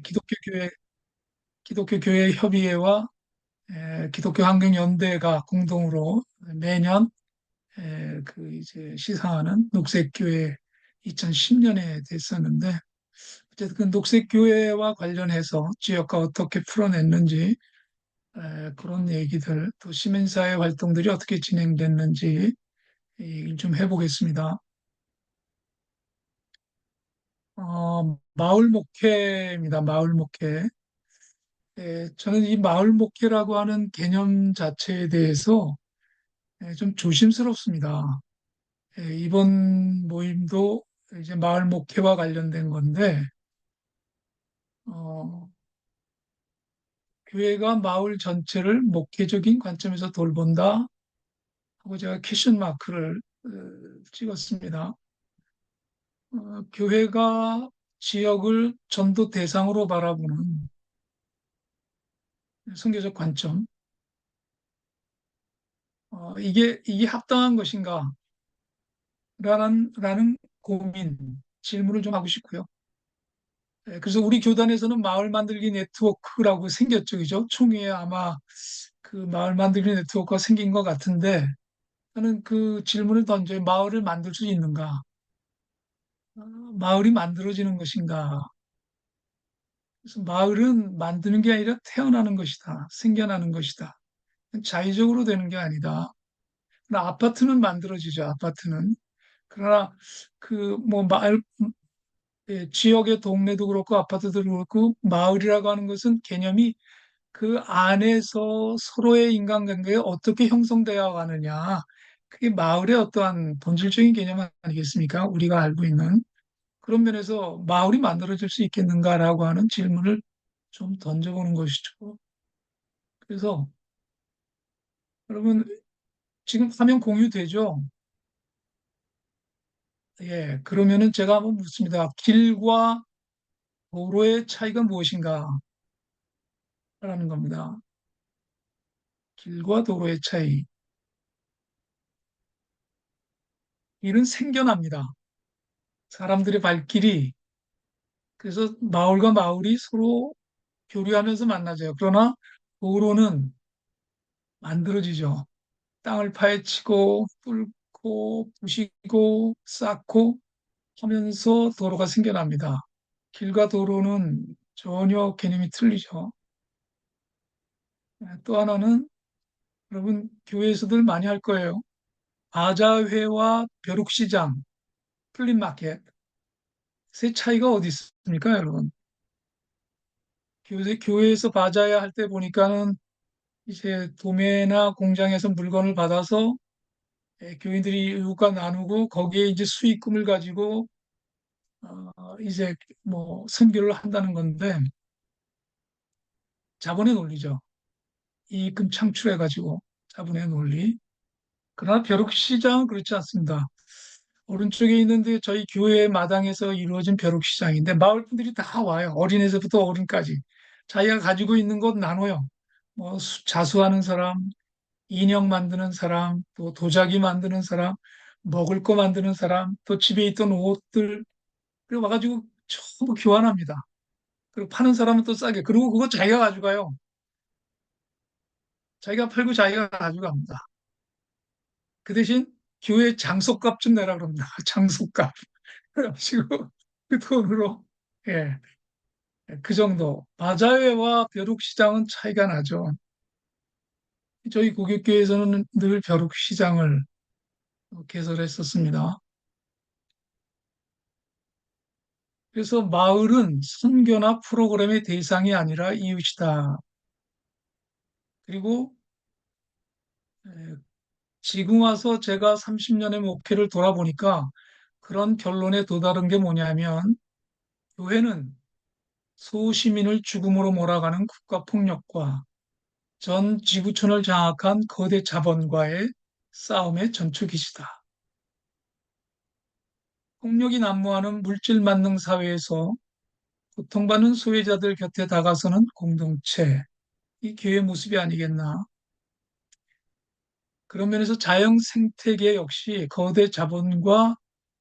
기독교 교회, 기독교 교회 협의회와 기독교 환경연대가 공동으로 매년 그 이제 시상하는 녹색교회 2010년에 됐었는데 어쨌든 그 녹색교회와 관련해서 지역과 어떻게 풀어냈는지 그런 얘기들 또 시민사회 활동들이 어떻게 진행됐는지 얘기를 좀 해보겠습니다. 마을 목회입니다. 마을 목회. 저는 이 마을 목회라고 하는 개념 자체에 대해서 좀 조심스럽습니다. 이번 모임도 이제 마을 목회와 관련된 건데, 어, 교회가 마을 전체를 목회적인 관점에서 돌본다 하고 제가 퀘션 마크를 찍었습니다. 교회가 지역을 전도 대상으로 바라보는 선교적 관점, 이게 합당한 것인가? 라는 고민, 질문을 좀 하고 싶고요. 그래서 우리 교단에서는 마을 만들기 네트워크라고 생겼죠. 그죠? 총회에 아마 그 마을 만들기 네트워크가 생긴 것 같은데, 저는 그 질문을 던져요. 마을을 만들 수 있는가? 어, 마을이 만들어지는 것인가? 그래서 마을은 만드는 게 아니라 태어나는 것이다. 생겨나는 것이다. 자의적으로 되는 게 아니다. 그러나 아파트는 만들어지죠. 아파트는. 그러나 그 뭐 마을 지역의 동네도 그렇고 아파트도 그렇고 마을이라고 하는 것은 개념이 그 안에서 서로의 인간관계가 어떻게 형성되어 가느냐. 그게 마을의 어떠한 본질적인 개념 아니겠습니까? 우리가 알고 있는. 그런 면에서 마을이 만들어질 수 있겠는가라고 하는 질문을 좀 던져보는 것이죠. 그래서 여러분 지금 화면 공유되죠? 예, 그러면은 제가 한번 묻습니다. 길과 도로의 차이가 무엇인가? 라는 겁니다. 길과 도로의 차이. 길은 생겨납니다. 사람들의 발길이 그래서 마을과 마을이 서로 교류하면서 만나죠. 그러나 도로는 만들어지죠. 땅을 파헤치고 뚫고 부시고 쌓고 하면서 도로가 생겨납니다. 길과 도로는 전혀 개념이 틀리죠. 또 하나는 여러분 교회에서들 많이 할 거예요. 바자회와 벼룩시장, 플리마켓. 세 차이가 어디 있습니까, 여러분? 교회에서 바자회 할 때 보니까는 이제 도매나 공장에서 물건을 받아서 교인들이 이웃과 나누고 거기에 이제 수익금을 가지고 이제 뭐 선교를 한다는 건데 자본의 논리죠. 이익금 창출해가지고 자본의 논리. 그러나 벼룩시장은 그렇지 않습니다. 오른쪽에 있는데 저희 교회 마당에서 이루어진 벼룩시장인데 마을 분들이 다 와요. 어린애서부터 어른까지. 자기가 가지고 있는 것 나눠요. 뭐 자수하는 사람, 인형 만드는 사람, 또 도자기 만드는 사람, 먹을 거 만드는 사람, 또 집에 있던 옷들, 그리고 와가지고 전부 교환합니다. 그리고 파는 사람은 또 싸게. 그리고 그거 자기가 가져가요. 자기가 팔고 자기가 가져갑니다. 그 대신 교회 장소값 좀 내라 그럽니다. 장소값. 그래가지고 그 돈으로, 예, 그 정도. 바자회와 벼룩시장은 차이가 나죠. 저희 고객교회에서는 늘 벼룩시장을 개설했었습니다. 그래서 마을은 선교나 프로그램의 대상이 아니라 이웃이다. 그리고 에, 지금 와서 제가 30년의 목회를 돌아보니까 그런 결론에 도달한 게 뭐냐면 교회는 소시민을 죽음으로 몰아가는 국가폭력과 전 지구촌을 장악한 거대 자본과의 싸움의 전초기시다. 폭력이 난무하는 물질 만능 사회에서 고통받는 소외자들 곁에 다가서는 공동체, 이 교회 모습이 아니겠나. 그런 면에서 자연 생태계 역시 거대 자본과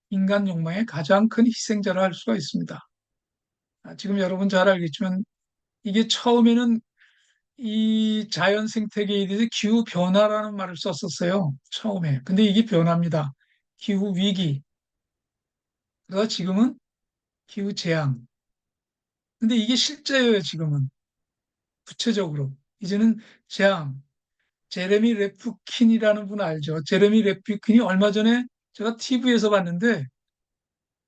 인간 욕망의 가장 큰 희생자를 할 수가 있습니다. 지금 여러분 잘 알겠지만 이게 처음에는 이 자연 생태계에 대해서 기후 변화라는 말을 썼었어요. 처음에. 근데 이게 변화입니다. 기후 위기. 그래서 지금은 기후 재앙. 근데 이게 실제예요, 지금은. 구체적으로. 이제는 재앙. 제레미 레프킨이라는 분 알죠? 제레미 레프킨이 얼마 전에 제가 TV에서 봤는데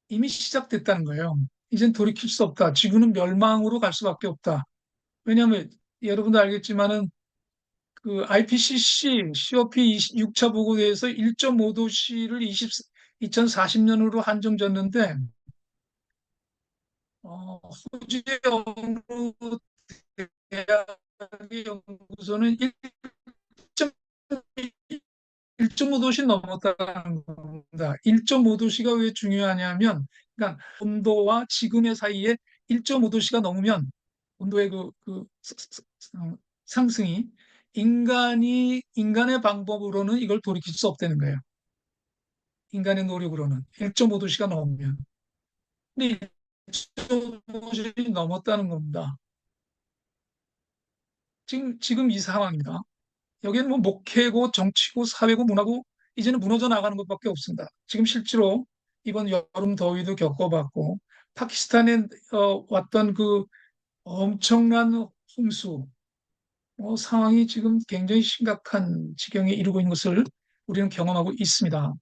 이미 시작됐다는 거예요. 이젠 돌이킬 수 없다. 지구는 멸망으로 갈 수밖에 없다. 왜냐하면 여러분도 알겠지만은 그 IPCC COP 6차 보고에서 1.5도씨를 2040년으로 한정 졌는데 호주의 어느 대학의 연구소는 1.5도씨 넘었다는 겁니다. 1.5도씨가 왜 중요하냐면, 그러니까 온도와 지금의 사이에 1.5도씨가 넘으면 온도의 상승이 인간의 방법으로는 이걸 돌이킬 수 없다는 거예요. 인간의 노력으로는 1.5도씨가 넘으면. 근데 1.5도씨 넘었다는 겁니다. 지금 이 상황입니다. 여기는 뭐 목회고 정치고 사회고 문화고 이제는 무너져 나가는 것밖에 없습니다. 지금 실제로 이번 여름 더위도 겪어봤고 파키스탄에 왔던 그 엄청난 홍수 상황이 지금 굉장히 심각한 지경에 이르고 있는 것을 우리는 경험하고 있습니다.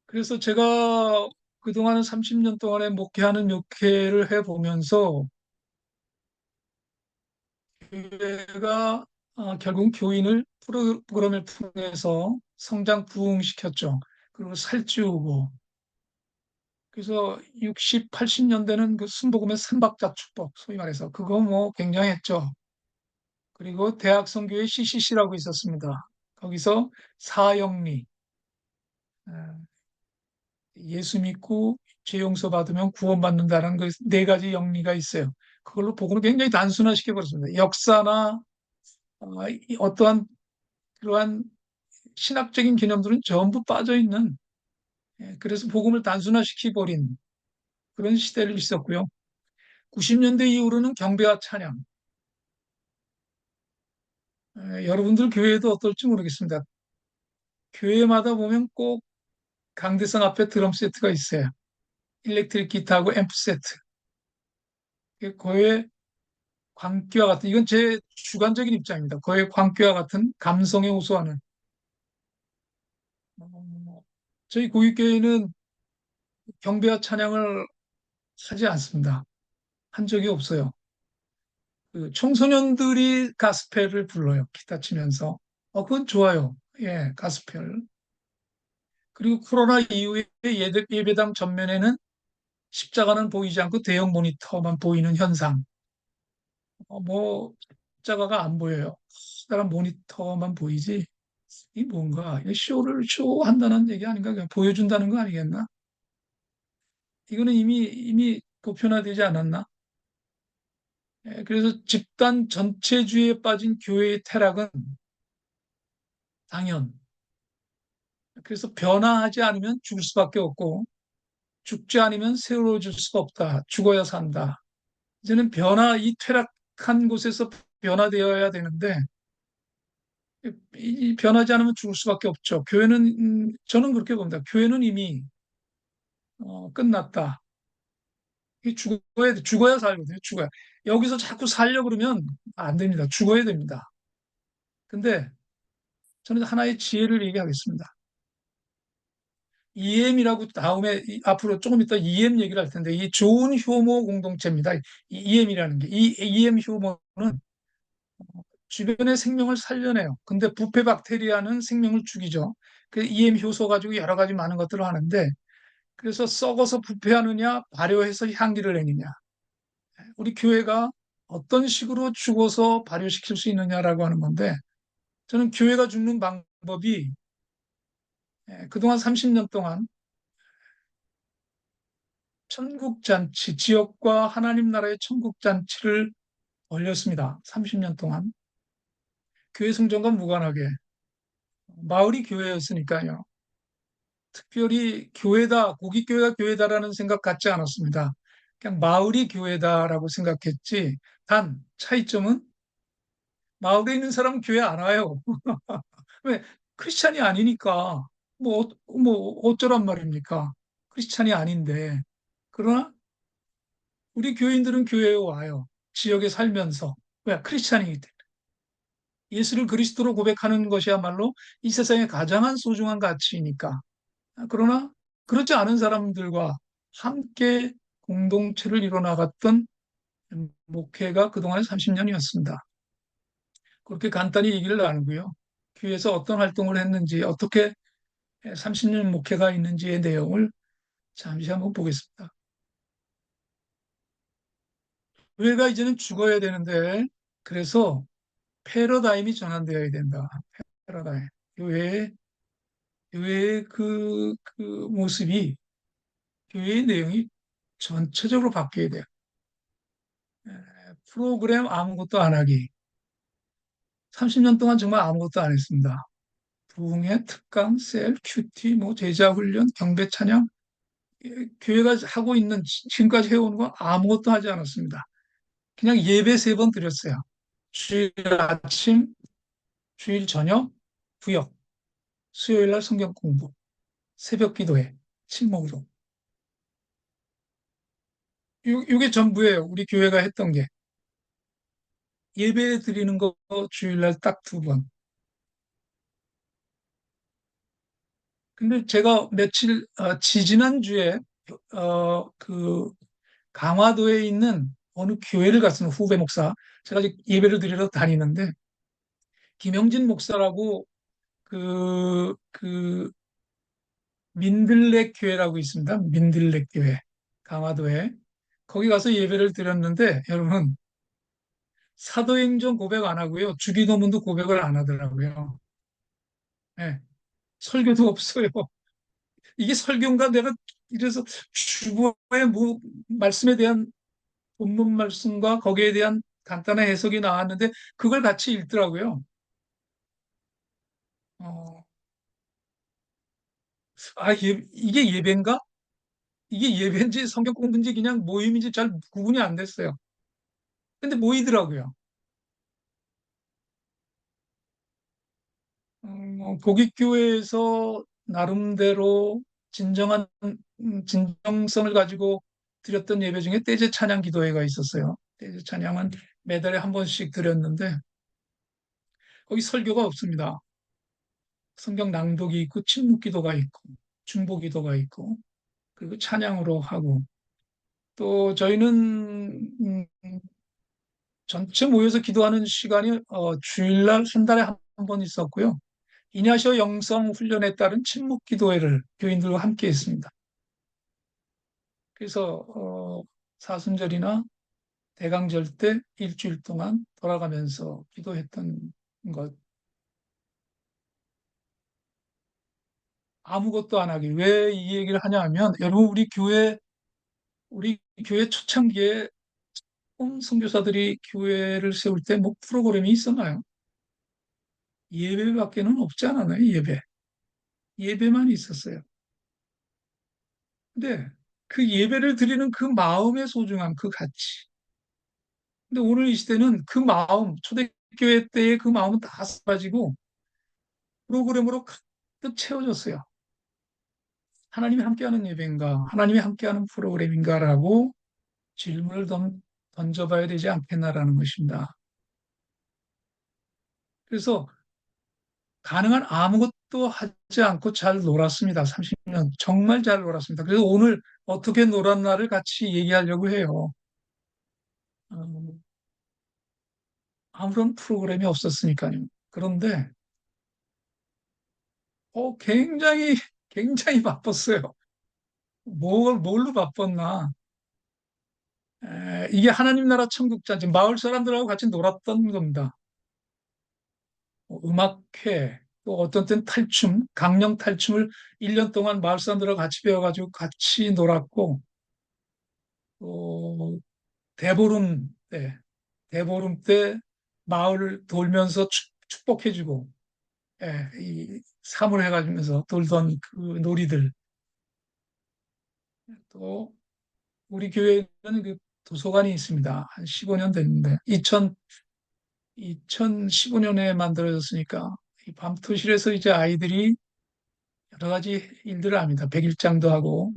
그래서 제가 그동안 30년 동안에 목회하는 목회를 해보면서 교회가 결국 교인을 프로그램을 통해서 성장 부흥시켰죠. 그리고 살찌우고 그래서 60, 80년대는 그 순복음의 삼박자 축복 소위 말해서 그거 뭐 굉장했죠. 그리고 대학 선교회 CCC라고 있었습니다. 거기서 사형리 예수 믿고 죄 용서 받으면 구원받는다는 그 네 가지 영리가 있어요. 그걸로 복음을 굉장히 단순화시켜 버렸습니다. 역사나 어떠한 그러한 신학적인 개념들은 전부 빠져 있는 그래서 복음을 단순화시켜 버린 그런 시대를 있었고요. 90년대 이후로는 경배와 찬양. 여러분들 교회에도 어떨지 모르겠습니다. 교회마다 보면 꼭 강대상 앞에 드럼 세트가 있어요. 일렉트릭 기타하고 앰프 세트. 거의 광기와 같은, 이건 제 주관적인 입장입니다. 거의 광기와 같은 감성에 호소하는. 어, 저희 고깃교회는 경배와 찬양을 하지 않습니다. 한 적이 없어요. 그 청소년들이 가스펠을 불러요. 기타 치면서. 그건 좋아요. 예, 가스펠. 그리고 코로나 이후에 예배당 전면에는 십자가는 보이지 않고 대형 모니터만 보이는 현상. 뭐, 십자가가 안 보여요. 커다란 모니터만 보이지. 이 뭔가, 이 쇼한다는 얘기 아닌가? 그냥 보여준다는 거 아니겠나? 이거는 이미 보편화되지 않았나? 그래서 집단 전체주의에 빠진 교회의 타락은 당연. 그래서 변화하지 않으면 죽을 수밖에 없고, 죽지 않으면 세워질 수가 없다. 죽어야 산다. 이제는 이 퇴락한 곳에서 변화되어야 되는데, 이 변하지 않으면 죽을 수밖에 없죠. 교회는, 저는 그렇게 봅니다. 교회는 이미, 끝났다. 죽어야 살거든요. 죽어야. 여기서 자꾸 살려고 그러면 안 됩니다. 죽어야 됩니다. 근데 저는 하나의 지혜를 얘기하겠습니다. EM이라고 다음에 앞으로 조금 이따 EM 얘기를 할 텐데 이 좋은 효모 공동체입니다. 이 EM이라는 게 이 EM 효모는 주변의 생명을 살려내요. 근데 부패 박테리아는 생명을 죽이죠. 그 EM 효소 가지고 여러 가지 많은 것들을 하는데 그래서 썩어서 부패하느냐 발효해서 향기를 내느냐 우리 교회가 어떤 식으로 죽어서 발효시킬 수 있느냐라고 하는 건데 저는 교회가 죽는 방법이 그동안 30년 동안 천국잔치, 지역과 하나님 나라의 천국잔치를 올렸습니다. 30년 동안. 교회 성전과 무관하게. 마을이 교회였으니까요. 특별히 교회다, 고깃교회가 교회다라는 생각 갖지 않았습니다. 그냥 마을이 교회다라고 생각했지. 단, 차이점은 마을에 있는 사람은 교회 안 와요. 왜? 크리스찬이 아니니까. 어쩌란 말입니까? 크리스찬이 아닌데. 그러나 우리 교인들은 교회에 와요. 지역에 살면서. 왜? 크리스찬이기 때문에. 예수를 그리스도로 고백하는 것이야말로 이 세상의 가장 소중한 가치이니까. 그러나 그렇지 않은 사람들과 함께 공동체를 이뤄나갔던 목회가 그동안의 30년이었습니다. 그렇게 간단히 얘기를 나누고요. 교회에서 어떤 활동을 했는지, 어떻게 30년 목회가 있는지의 내용을 잠시 한번 보겠습니다. 교회가 이제는 죽어야 되는데, 그래서 패러다임이 전환되어야 된다. 패러다임. 교회의, 교회의 그 모습이, 교회의 내용이 전체적으로 바뀌어야 돼요. 에, 프로그램 아무것도 안 하기. 30년 동안 정말 아무것도 안 했습니다. 부흥회, 특강, 셀, 큐티, 제자훈련, 경배 찬양, 교회가 하고 있는 지금까지 해오는 건 아무것도 하지 않았습니다. 그냥 예배 3번 드렸어요. 주일 아침, 주일 저녁, 구역, 수요일 날 성경 공부, 새벽 기도회, 침묵으로. 요게 전부예요. 우리 교회가 했던 게. 예배 드리는 거 주일 날 딱 2번. 근데 제가 지지난주에, 그, 강화도에 있는 어느 교회를 갔으면 후배 목사, 제가 아직 예배를 드리러 다니는데, 김영진 목사라고 그 민들레 교회라고 있습니다. 민들레 교회. 강화도에. 거기 가서 예배를 드렸는데, 여러분, 사도행전 고백 안 하고요. 주기도문도 고백을 안 하더라고요. 예, 설교도 없어요. 이게 설교인가 내가 이래서 주보의 말씀에 대한 본문 말씀과 거기에 대한 간단한 해석이 나왔는데 그걸 같이 읽더라고요. 어, 이게 예배인가? 이게 예배인지 성경 공부인지 그냥 모임인지 잘 구분이 안 됐어요. 근데 모이더라고요. 고깃교회에서 나름대로 진정성을 가지고 드렸던 예배 중에 떼제 찬양 기도회가 있었어요. 떼제 찬양은 매달에 한 번씩 드렸는데 거기 설교가 없습니다. 성경 낭독이 있고 침묵 기도가 있고 중보 기도가 있고 그리고 찬양으로 하고 또 저희는 전체 모여서 기도하는 시간이 주일날 한 달에 한 번 있었고요. 이냐시어 영성 훈련에 따른 침묵 기도회를 교인들과 함께 했습니다. 그래서 사순절이나 대강절 때 일주일 동안 돌아가면서 기도했던 것 아무것도 안 하기. 왜 이 얘기를 하냐 하면 여러분 우리 교회 초창기에 선교사들이 교회를 세울 때 프로그램이 있었나요? 예배밖에는 없지 않았나요? 예배만 있었어요. 근데 그 예배를 드리는 그 마음의 소중함, 그 가치. 근데 오늘 이 시대는 그 마음, 초대교회 때의 그 마음은 다 사라지고 프로그램으로 가득 채워졌어요. 하나님이 함께하는 예배인가, 하나님이 함께하는 프로그램인가라고 질문을 던져봐야 되지 않겠나라는 것입니다. 그래서 가능한 아무것도 하지 않고 잘 놀았습니다. 30년. 정말 잘 놀았습니다. 그래서 오늘 어떻게 놀았나를 같이 얘기하려고 해요. 어, 아무런 프로그램이 없었으니까요. 그런데 굉장히 바빴어요. 뭘로 바빴나? 이게 하나님 나라 천국잔치, 마을 사람들하고 같이 놀았던 겁니다. 음악회, 또 어떤 때는 탈춤, 강령 탈춤을 1년 동안 마을 사람들하고 같이 배워가지고 같이 놀았고, 또 대보름 때, 대보름 때 마을을 돌면서 축복해주고, 예, 사물해가면서 돌던 그 놀이들. 또 우리 교회에는 그 도서관이 있습니다. 한 15년 됐는데 2015년에 만들어졌으니까 이 밤토실에서 이제 아이들이 여러 가지 일들을 합니다. 백일장도 하고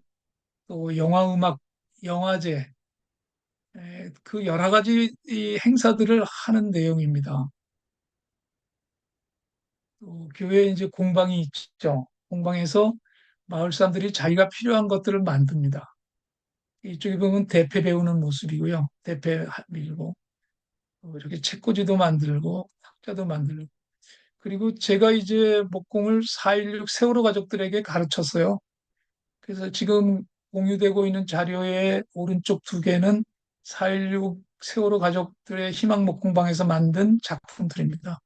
또 영화 음악 영화제 그 여러 가지 이 행사들을 하는 내용입니다. 또 교회에 이제 공방이 있죠. 공방에서 마을 사람들이 자기가 필요한 것들을 만듭니다. 이쪽에 보면 대패 배우는 모습이고요. 대패 밀고 이렇게 책꽂이도 만들고 탁자도 만들고 그리고 제가 이제 목공을 4.16 세월호 가족들에게 가르쳤어요. 그래서 지금 공유되고 있는 자료의 오른쪽 두 개는 4.16 세월호 가족들의 희망 목공방에서 만든 작품들입니다.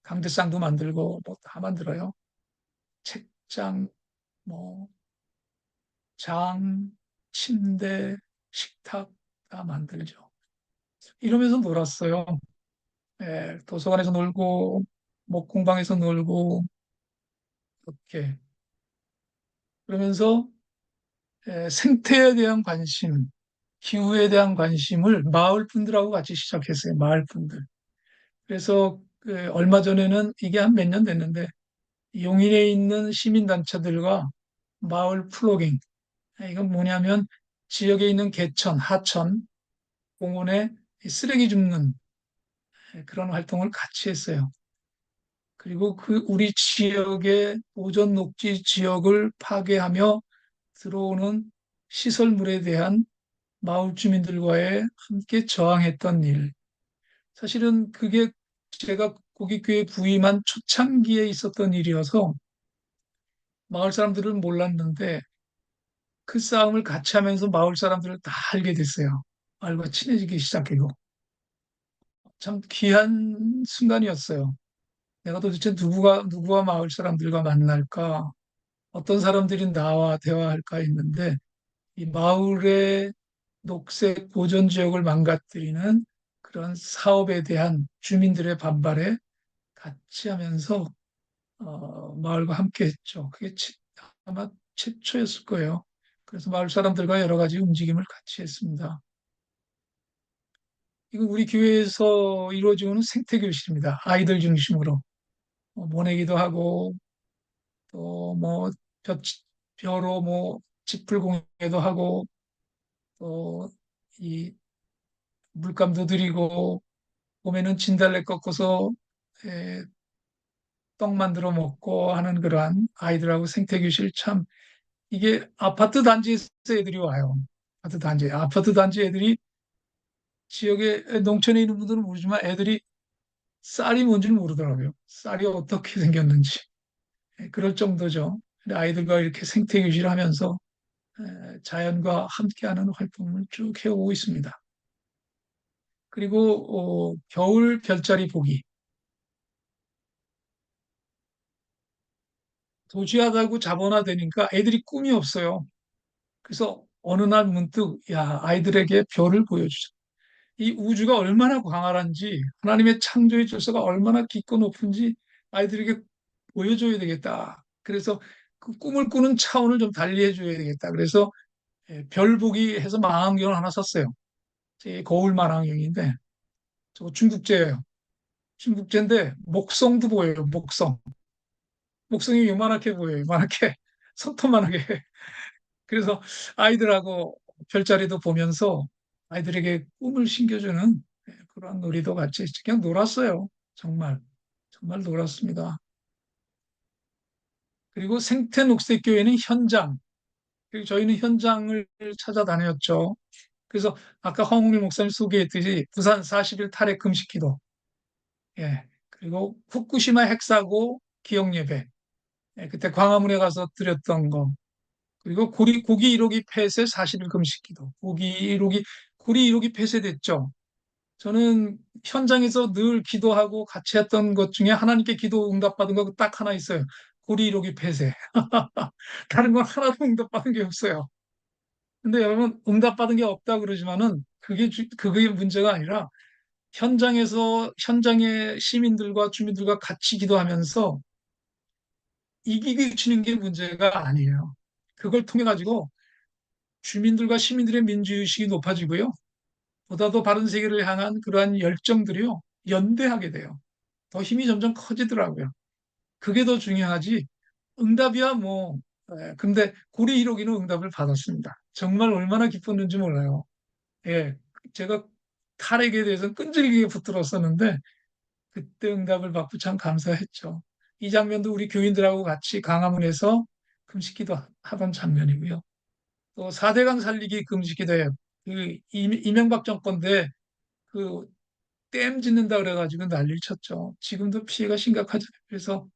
강대상도 만들고 뭐 다 만들어요. 책장, 뭐 장, 침대, 식탁 다 만들죠. 이러면서 놀았어요. 예, 도서관에서 놀고 목공방에서 놀고 이렇게 그러면서 생태에 대한 관심, 기후에 대한 관심을 마을 분들하고 같이 시작했어요. 마을 분들. 그래서 그 얼마 전에는 이게 한 몇 년 됐는데 용인에 있는 시민단체들과 마을 플로깅. 이건 뭐냐면 지역에 있는 개천, 하천, 공원에 이 쓰레기 줍는 그런 활동을 같이 했어요. 그리고 그 우리 지역의 오존 녹지 지역을 파괴하며 들어오는 시설물에 대한 마을 주민들과의 함께 저항했던 일. 사실은 그게 제가 고깃교회 부임한 초창기에 있었던 일이어서 마을 사람들은 몰랐는데 그 싸움을 같이 하면서 마을 사람들을 다 알게 됐어요. 마을과 친해지기 시작하고. 참 귀한 순간이었어요. 내가 도대체 누구와 마을 사람들과 만날까? 어떤 사람들이 나와 대화할까 했는데 이 마을의 녹색 보존 지역을 망가뜨리는 그런 사업에 대한 주민들의 반발에 같이 하면서 마을과 함께 했죠. 아마 최초였을 거예요. 그래서 마을 사람들과 여러 가지 움직임을 같이 했습니다. 이거 우리 교회에서 이루어지는 생태교실입니다. 아이들 중심으로 모내기도 하고 또 뭐 벼로 뭐 지풀 공예도 하고 또 이 물감도 드리고 봄에는 진달래 꺾어서 에, 떡 만들어 먹고 하는 그러한 아이들하고 생태교실 참 이게 아파트 단지에서 애들이 와요. 아파트 단지 애들이 지역에 농촌에 있는 분들은 모르지만 애들이 쌀이 뭔지는 모르더라고요. 쌀이 어떻게 생겼는지 그럴 정도죠. 근데 아이들과 이렇게 생태교실 하면서 자연과 함께하는 활동을 쭉 해오고 있습니다. 그리고 겨울 별자리 보기. 도시화되고 자본화되니까 애들이 꿈이 없어요. 그래서 어느 날 문득 야 아이들에게 별을 보여주자. 이 우주가 얼마나 광활한지 하나님의 창조의 질서가 얼마나 깊고 높은지 아이들에게 보여줘야 되겠다. 그래서 그 꿈을 꾸는 차원을 좀 달리 해줘야 되겠다. 그래서 별 보기 해서 망원경을 하나 샀어요. 제 거울 망원경인데 저거 중국제예요. 중국제인데 목성도 보여요. 목성이 요만하게 보여요. 요만하게 손톱만하게. 그래서 아이들하고 별자리도 보면서 아이들에게 꿈을 심겨주는 그런 놀이도 같이 그냥 놀았어요. 정말. 정말 놀았습니다. 그리고 생태녹색교회는 현장. 그리고 저희는 현장을 찾아다녔죠. 그래서 아까 황홍일 목사님 소개했듯이 부산 40일 탈핵 금식기도. 예. 그리고 후쿠시마 핵사고 기억예배. 예, 그때 광화문에 가서 드렸던 거. 그리고 고기 1호기 폐쇄 40일 금식기도. 고리 1호기 폐쇄됐죠. 저는 현장에서 늘 기도하고 같이 했던 것 중에 하나님께 기도 응답받은 거 딱 하나 있어요. 고리 1호기 폐쇄. 다른 건 하나도 응답받은 게 없어요. 근데 여러분 응답받은 게 없다 그러지만은 그게 문제가 아니라 현장의 시민들과 주민들과 같이 기도하면서 이기게 치는 게 문제가 아니에요. 그걸 통해 가지고 주민들과 시민들의 민주의식이 높아지고요. 보다 더 바른 세계를 향한 그러한 열정들이요. 연대하게 돼요. 더 힘이 점점 커지더라고요. 그게 더 중요하지. 응답이야 뭐. 근데 고리 1호기는 응답을 받았습니다. 정말 얼마나 기뻤는지 몰라요. 예, 제가 탈핵에 대해서는 끈질기게 붙들었었는데 그때 응답을 받고 참 감사했죠. 이 장면도 우리 교인들하고 같이 강화문에서 금식기도 하던 장면이고요. 또 4대강 살리기 금식기도에 그 이명박 정권 때 그 댐 짓는다 그래가지고 난리를 쳤죠. 지금도 피해가 심각하죠. 그래서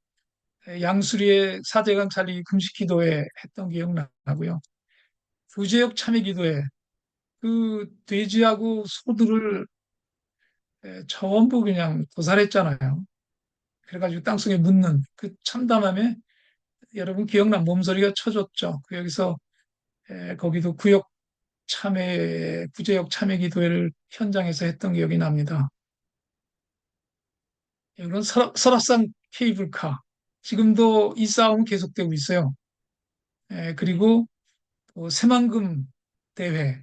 양수리의 4대강 살리기 금식기도회 했던 기억 나고요. 구제역 참여기도회 그 돼지하고 소들을 전부 그냥 도살했잖아요. 그래가지고 땅속에 묻는 그 참담함에 여러분 기억나 몸소리가 쳐졌죠. 그 여기서 거기도 구제역 참여 기도회를 현장에서 했던 기억이 납니다. 이런 설악산 케이블카 지금도 이 싸움은 계속되고 있어요. 그리고 또 새만금 대회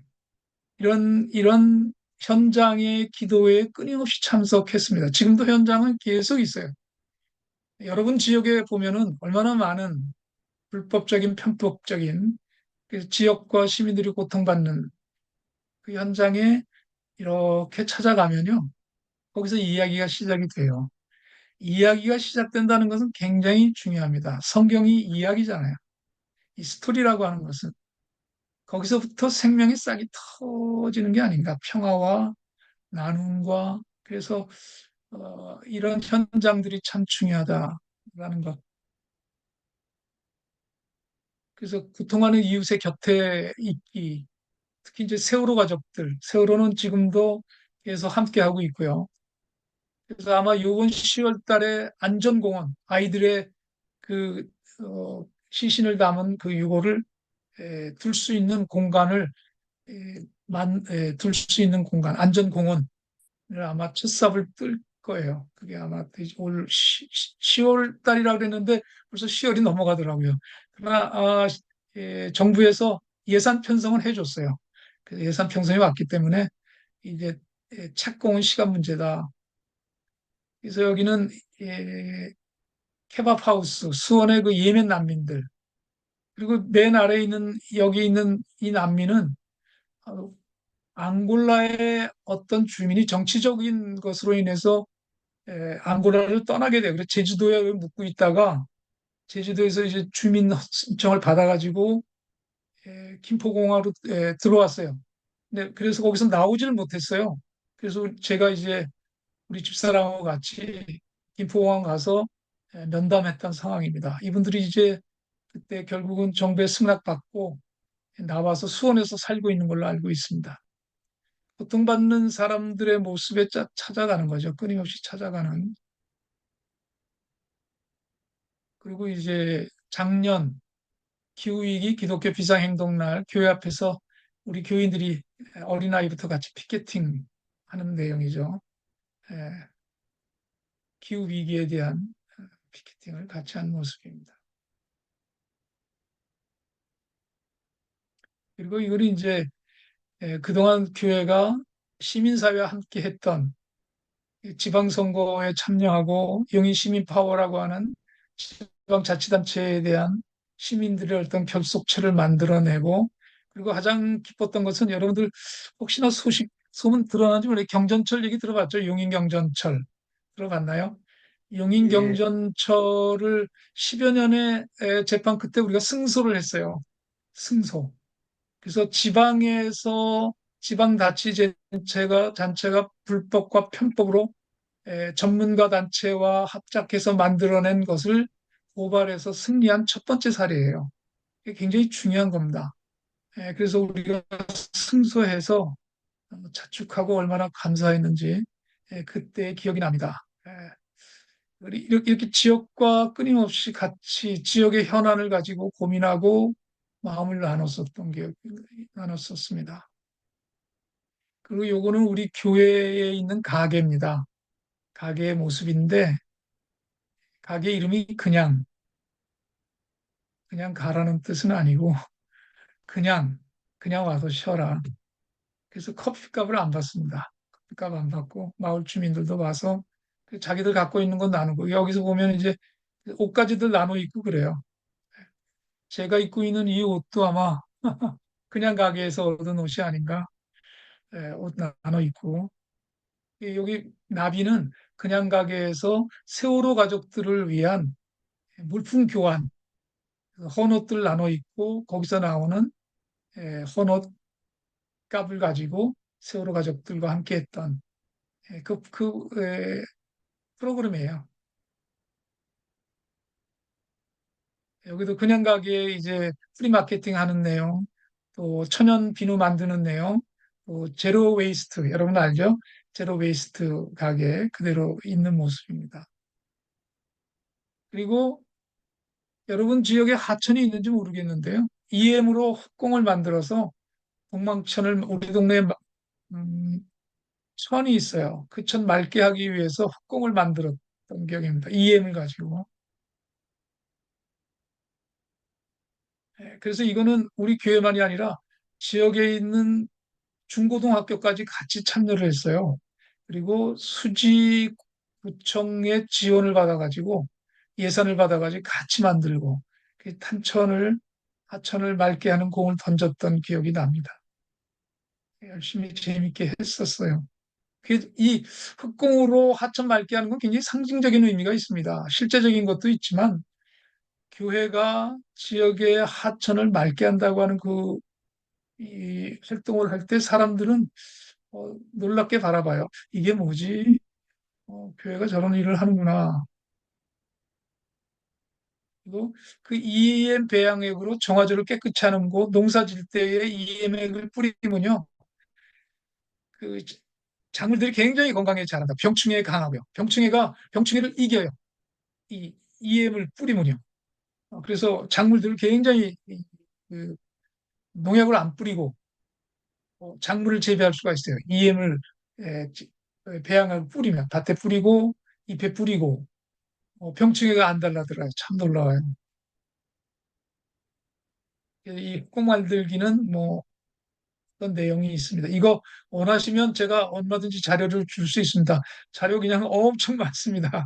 이런 현장의 기도회에 끊임없이 참석했습니다. 지금도 현장은 계속 있어요. 여러분 지역에 보면은 얼마나 많은 불법적인 편법적인 그 지역과 시민들이 고통받는 그 현장에 이렇게 찾아가면요. 거기서 이야기가 시작이 돼요. 이야기가 시작된다는 것은 굉장히 중요합니다. 성경이 이야기잖아요. 이 스토리라고 하는 것은 거기서부터 생명의 싹이 터지는 게 아닌가. 평화와 나눔과 그래서 이런 현장들이 참 중요하다라는 것. 그래서 고통하는 이웃의 곁에 있기. 특히 이제 세월호 가족들, 세월호는 지금도 계속 함께하고 있고요. 그래서 아마 이번 10월 달에 안전공원, 아이들의 그, 시신을 담은 그 유골을 둘 수 있는 공간을 둘 수 있는 공간, 안전공원을 아마 첫 삽을 뜰 거예요. 그게 아마 올 10월 달이라고 그랬는데 벌써 10월이 넘어가더라고요. 그러나, 정부에서 예산 편성을 해줬어요. 그 예산 편성이 왔기 때문에 이제 착공은 시간 문제다. 그래서 여기는 케밥 하우스, 수원의 그 예멘 난민들, 그리고 맨 아래에 있는 여기 있는 이 난민은 어, 앙골라의 어떤 주민이 정치적인 것으로 인해서 앙골라를 떠나게 돼요. 그래서 제주도에 묵고 있다가 제주도에서 이제 주민 신청을 받아가지고 김포공항으로 들어왔어요. 근데 그래서 거기서 나오지를 못했어요. 그래서 제가 이제 우리 집사람하고 같이 김포공항 가서 면담했던 상황입니다. 이분들이 이제 그때 결국은 정부에 승낙받고 나와서 수원에서 살고 있는 걸로 알고 있습니다. 고통받는 사람들의 모습에 찾아가는 거죠. 끊임없이 찾아가는. 그리고 이제 작년 기후위기 기독교 비상행동날 교회 앞에서 우리 교인들이 어린아이부터 같이 피켓팅 하는 내용이죠. 예, 기후위기에 대한 피켓팅을 같이 한 모습입니다. 그리고 이걸 이제 그동안 교회가 시민사회와 함께 했던 지방선거에 참여하고 영희시민파워라고 하는 지방자치단체에 대한 시민들의 어떤 결속체를 만들어내고 그리고 가장 기뻤던 것은 여러분들 혹시나 소문 드러난지 모르겠는데 경전철 얘기 들어봤죠? 용인경전철 들어봤나요? 예, 용인경전철을 10여 년의 재판 끝에 우리가 승소를 했어요. 승소. 그래서 지방에서 지방자치단체가 불법과 편법으로 전문가 단체와 합작해서 만들어낸 것을 고발해서 승리한 첫 번째 사례예요. 이게 굉장히 중요한 겁니다. 그래서 우리가 승소해서 자축하고 얼마나 감사했는지 그때 기억이 납니다. 이렇게 지역과 끊임없이 같이 지역의 현안을 가지고 고민하고 마음을 나눴었습니다. 그리고 요거는 우리 교회에 있는 가게입니다. 가게의 모습인데 가게 이름이 그냥 그냥 가라는 뜻은 아니고 그냥 그냥 와서 쉬어라. 그래서 커피값을 안 받습니다. 커피값 안 받고 마을 주민들도 와서 그 자기들 갖고 있는 건 나누고 여기서 보면 이제 옷가지들 나눠 입고 그래요. 제가 입고 있는 이 옷도 아마 그냥 가게에서 얻은 옷이 아닌가. 옷 나눠 입고 여기 나비는 그냥 가게에서 세월호 가족들을 위한 물품 교환, 헌옷들 나눠 입고 거기서 나오는 헌옷 값을 가지고 세월호 가족들과 함께 했던 프로그램이에요. 여기도 그냥 가게에 이제 프리 마케팅 하는 내용, 또 천연 비누 만드는 내용, 또 제로 웨이스트, 여러분 알죠? 제로 웨이스트 가게 그대로 있는 모습입니다. 그리고 여러분 지역에 하천이 있는지 모르겠는데요. EM으로 헛공을 만들어서 동망천을 우리 동네에 음, 천이 있어요. 그 천 맑게 하기 위해서 헛공을 만들었던 기억입니다. EM을 가지고. 그래서 이거는 우리 교회만이 아니라 지역에 있는 중고등학교까지 같이 참여를 했어요. 그리고 수지구청의 지원을 받아가지고 예산을 받아가지고 같이 만들고 그 하천을 맑게 하는 공을 던졌던 기억이 납니다. 열심히 재밌게 했었어요. 이 흑공으로 하천 맑게 하는 건 굉장히 상징적인 의미가 있습니다. 실제적인 것도 있지만 교회가 지역의 하천을 맑게 한다고 하는 이 활동을 할 때 사람들은 놀랍게 바라봐요. 이게 뭐지? 교회가 저런 일을 하는구나. 그리고 그 EM 배양액으로 정화조를 깨끗이 하는 곳, 농사 질 때에 EM액을 뿌리면요. 그 작물들이 굉장히 건강에 자란다. 병충해에 강하고요. 병충해를 이겨요. 이 EM을 뿌리면요. 그래서 작물들을 굉장히 그 농약을 안 뿌리고 작물을 재배할 수가 있어요. EM을 배양을 뿌리면 밭에 뿌리고 잎에 뿌리고 병충해가 안 달라들어요. 참 놀라워요. 이 콩 만들기는 뭐 어떤 내용이 있습니다. 이거 원하시면 제가 얼마든지 자료를 줄 수 있습니다. 자료 그냥 엄청 많습니다.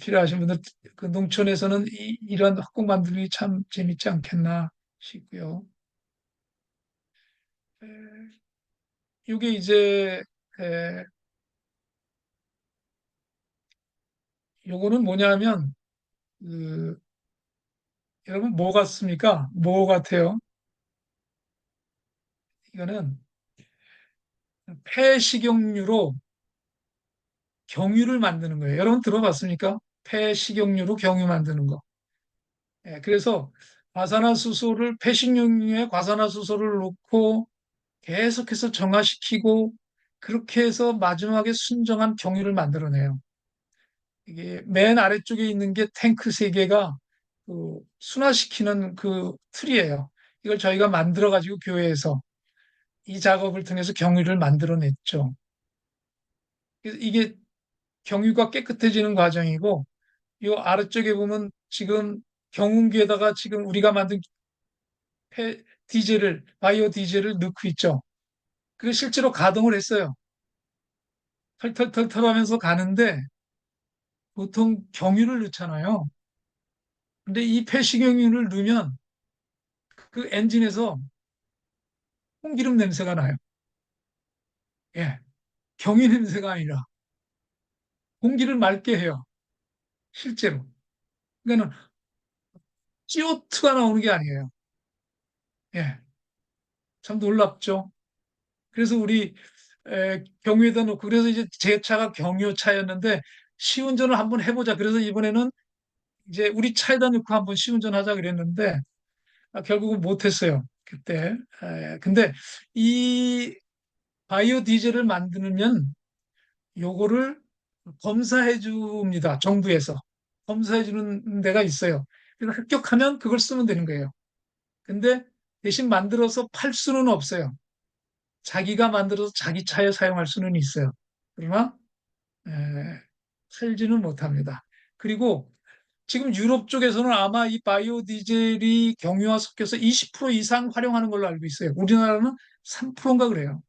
필요하신 분들 그 농촌에서는 이런 헛곡 만들기 참 재밌지 않겠나 싶고요. 에, 이게 이제 요거는 뭐냐면 그, 여러분 뭐 같습니까? 뭐 같아요? 이거는 폐식용유로 경유를 만드는 거예요. 여러분 들어봤습니까? 폐식용유로 경유 만드는 거. 그래서 과산화수소를 폐식용유에 과산화수소를 넣고 계속해서 정화시키고 그렇게 해서 마지막에 순정한 경유를 만들어내요. 이게 맨 아래쪽에 있는 게 탱크 세 개가 그 순화시키는 그 틀이에요. 이걸 저희가 만들어 가지고 교회에서 이 작업을 통해서 경유를 만들어냈죠. 그래서 이게 경유가 깨끗해지는 과정이고 이 아래쪽에 보면 지금 경운기에다가 지금 우리가 만든 바이오 디젤을 넣고 있죠. 그 실제로 가동을 했어요. 털털털털 하면서 가는데 보통 경유를 넣잖아요. 근데 이 폐식용유를 넣으면 그 엔진에서 홍기름 냄새가 나요. 예. 경유 냄새가 아니라 공기를 맑게 해요. 실제로. 그러니까는 CO2가 나오는 게 아니에요. 예. 참 놀랍죠. 그래서 우리 경유에다 놓고 그래서 이제 제 차가 경유차였는데 시운전을 한번 해보자. 그래서 이번에는 이제 우리 차에다 넣고 한번 시운전하자 그랬는데 결국은 못했어요. 그때. 근데 이 바이오 디젤을 만드면 요거를 검사해 줍니다. 정부에서. 검사해 주는 데가 있어요. 그래서 합격하면 그걸 쓰면 되는 거예요. 근데 대신 만들어서 팔 수는 없어요. 자기가 만들어서 자기 차에 사용할 수는 있어요. 그러나 에, 살지는 못합니다. 그리고 지금 유럽 쪽에서는 아마 이 바이오 디젤이 경유와 섞여서 20% 이상 활용하는 걸로 알고 있어요. 우리나라는 3%인가 그래요.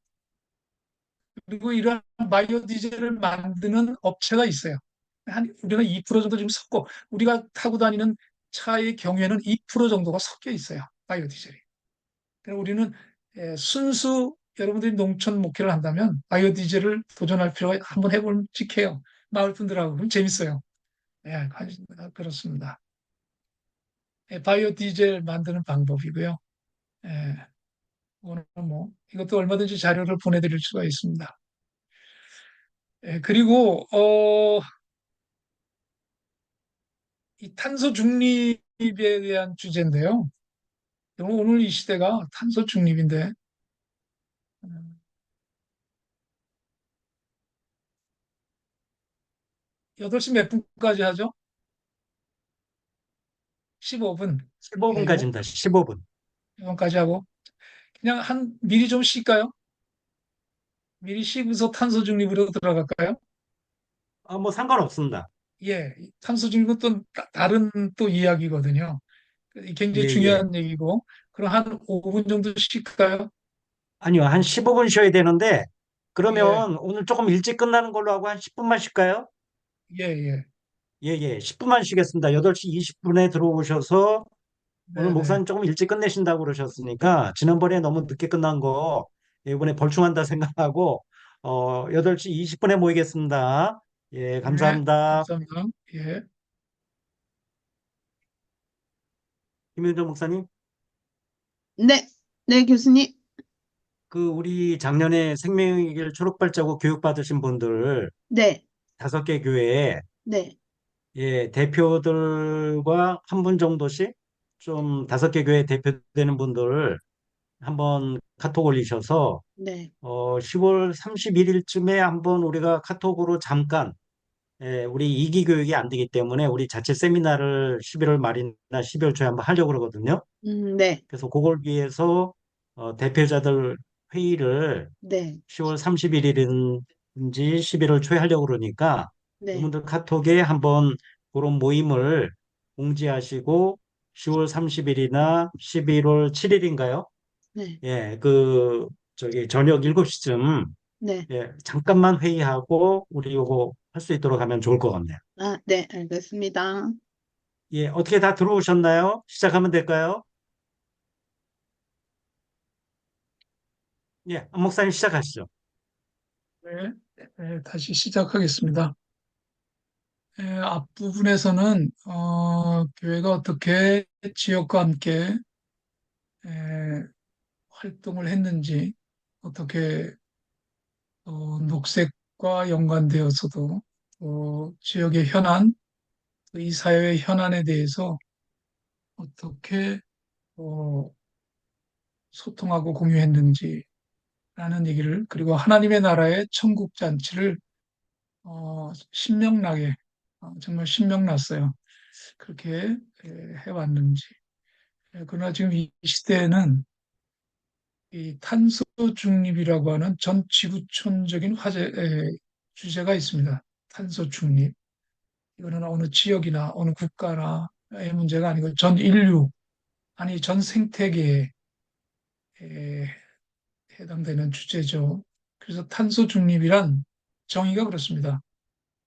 그리고 이러한 바이오 디젤을 만드는 업체가 있어요. 우리는 2% 정도 지금 섞고, 우리가 타고 다니는 차의 경우에는 2% 정도가 섞여 있어요. 바이오 디젤이. 그래서 우리는 순수 여러분들이 농촌 목회를 한다면 바이오 디젤을 도전할 필요가 한번 해볼 직해요. 마을 분들하고 그럼 재밌어요. 예, 그렇습니다. 바이오 디젤 만드는 방법이고요. 예, 오늘 뭐 이것도 얼마든지 자료를 보내드릴 수가 있습니다. 예, 그리고 이 탄소 중립에 대한 주제인데요. 오늘 이 시대가 탄소 중립인데 8시 몇 분까지 하죠? 15분. 예, 15분까지입니다. 15분. 이번까지 하고 그냥 미리 좀 쉴까요? 미리 쉬고서 탄소 중립으로 들어갈까요? 뭐 상관없습니다. 예, 탄소 중립은 또 다른 또 이야기거든요. 예, 굉장히 예. 중요한 얘기고 그럼 한 5분 정도 쉴까요? 아니요, 한 15분 쉬어야 되는데, 예, 그러면 오늘 조금 일찍 끝나는 걸로 하고 한 10분만 쉴까요? 예, 예. 예, 예. 10분만 쉬겠습니다. 8시 20분에 들어오셔서 오늘 네, 네. 목사님 조금 일찍 끝내신다고 그러셨으니까, 지난번에 너무 늦게 끝난 거, 이번에 벌충한다 생각하고, 8시 20분에 모이겠습니다. 예, 네, 감사합니다. 감사합니다. 예, 김윤정 목사님. 네, 네, 교수님. 우리 작년에 생명의 길 초록발자국 교육받으신 분들 네, 5개 교회에 네, 예, 대표들과 한 분 정도씩 좀 5개 교회 대표되는 분들 한번 카톡 올리셔서 네, 10월 31일쯤에 한번 우리가 카톡으로 잠깐 우리 이기 교육이 안 되기 때문에 우리 자체 세미나를 11월 말이나 12월 초에 한번 하려고 그러거든요. 네, 그래서 그걸 위해서 대표자들 회의를 네, 10월 31일인지 11월 초에 하려고 그러니까 네, 이분들 카톡에 한번 그런 모임을 공지하시고 10월 30일이나 11월 7일인가요? 네, 예, 저기 저녁 7시쯤 네. 예, 잠깐만 회의하고 우리 요거 할 수 있도록 하면 좋을 것 같네요. 아, 네, 알겠습니다. 예, 어떻게 다 들어오셨나요? 시작하면 될까요? 예, 안 목사님 시작하시죠. 네, 네, 다시 시작하겠습니다. 앞부분에서는 교회가 어떻게 지역과 함께 에, 활동을 했는지, 어떻게 녹색과 연관되어서도 지역의 현안, 이 사회의 현안에 대해서 어떻게 어, 소통하고 공유했는지라는 얘기를, 그리고 하나님의 나라의 천국 잔치를 신명나게 정말 신명났어요. 그렇게 해왔는지. 그러나 지금 이 시대에는 이 탄소 중립이라고 하는 전 지구촌적인 주제가 있습니다. 탄소 중립. 이거는 어느 지역이나 어느 국가나의 문제가 아니고 전 인류, 아니 전 생태계에 해당되는 주제죠. 그래서 탄소 중립이란 정의가 그렇습니다.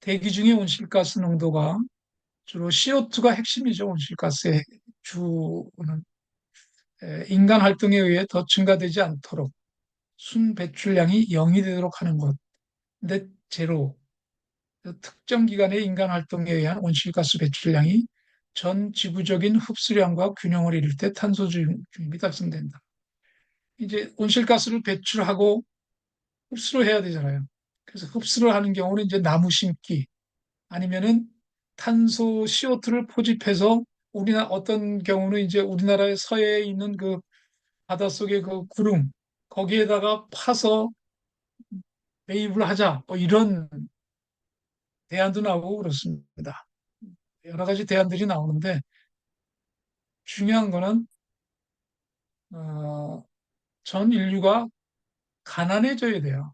대기 중의 온실가스 농도가 주로 CO2가 핵심이죠. 온실가스의 주는 인간 활동에 의해 더 증가되지 않도록 순 배출량이 0이 되도록 하는 것. 근데 제로, 특정 기간의 인간 활동에 의한 온실가스 배출량이 전 지구적인 흡수량과 균형을 이룰 때 탄소 중립이 달성된다. 이제 온실가스를 배출하고 흡수를 해야 되잖아요. 그래서 흡수를 하는 경우는 이제 나무 심기 아니면은 탄소 CO2를 포집해서 어떤 경우는 이제 우리나라의 서해에 있는 그 바닷속의 그 구름 거기에다가 파서 매입을 하자 뭐 이런 대안도 나오고 그렇습니다. 여러 가지 대안들이 나오는데 중요한 거는 어, 전 인류가 가난해져야 돼요.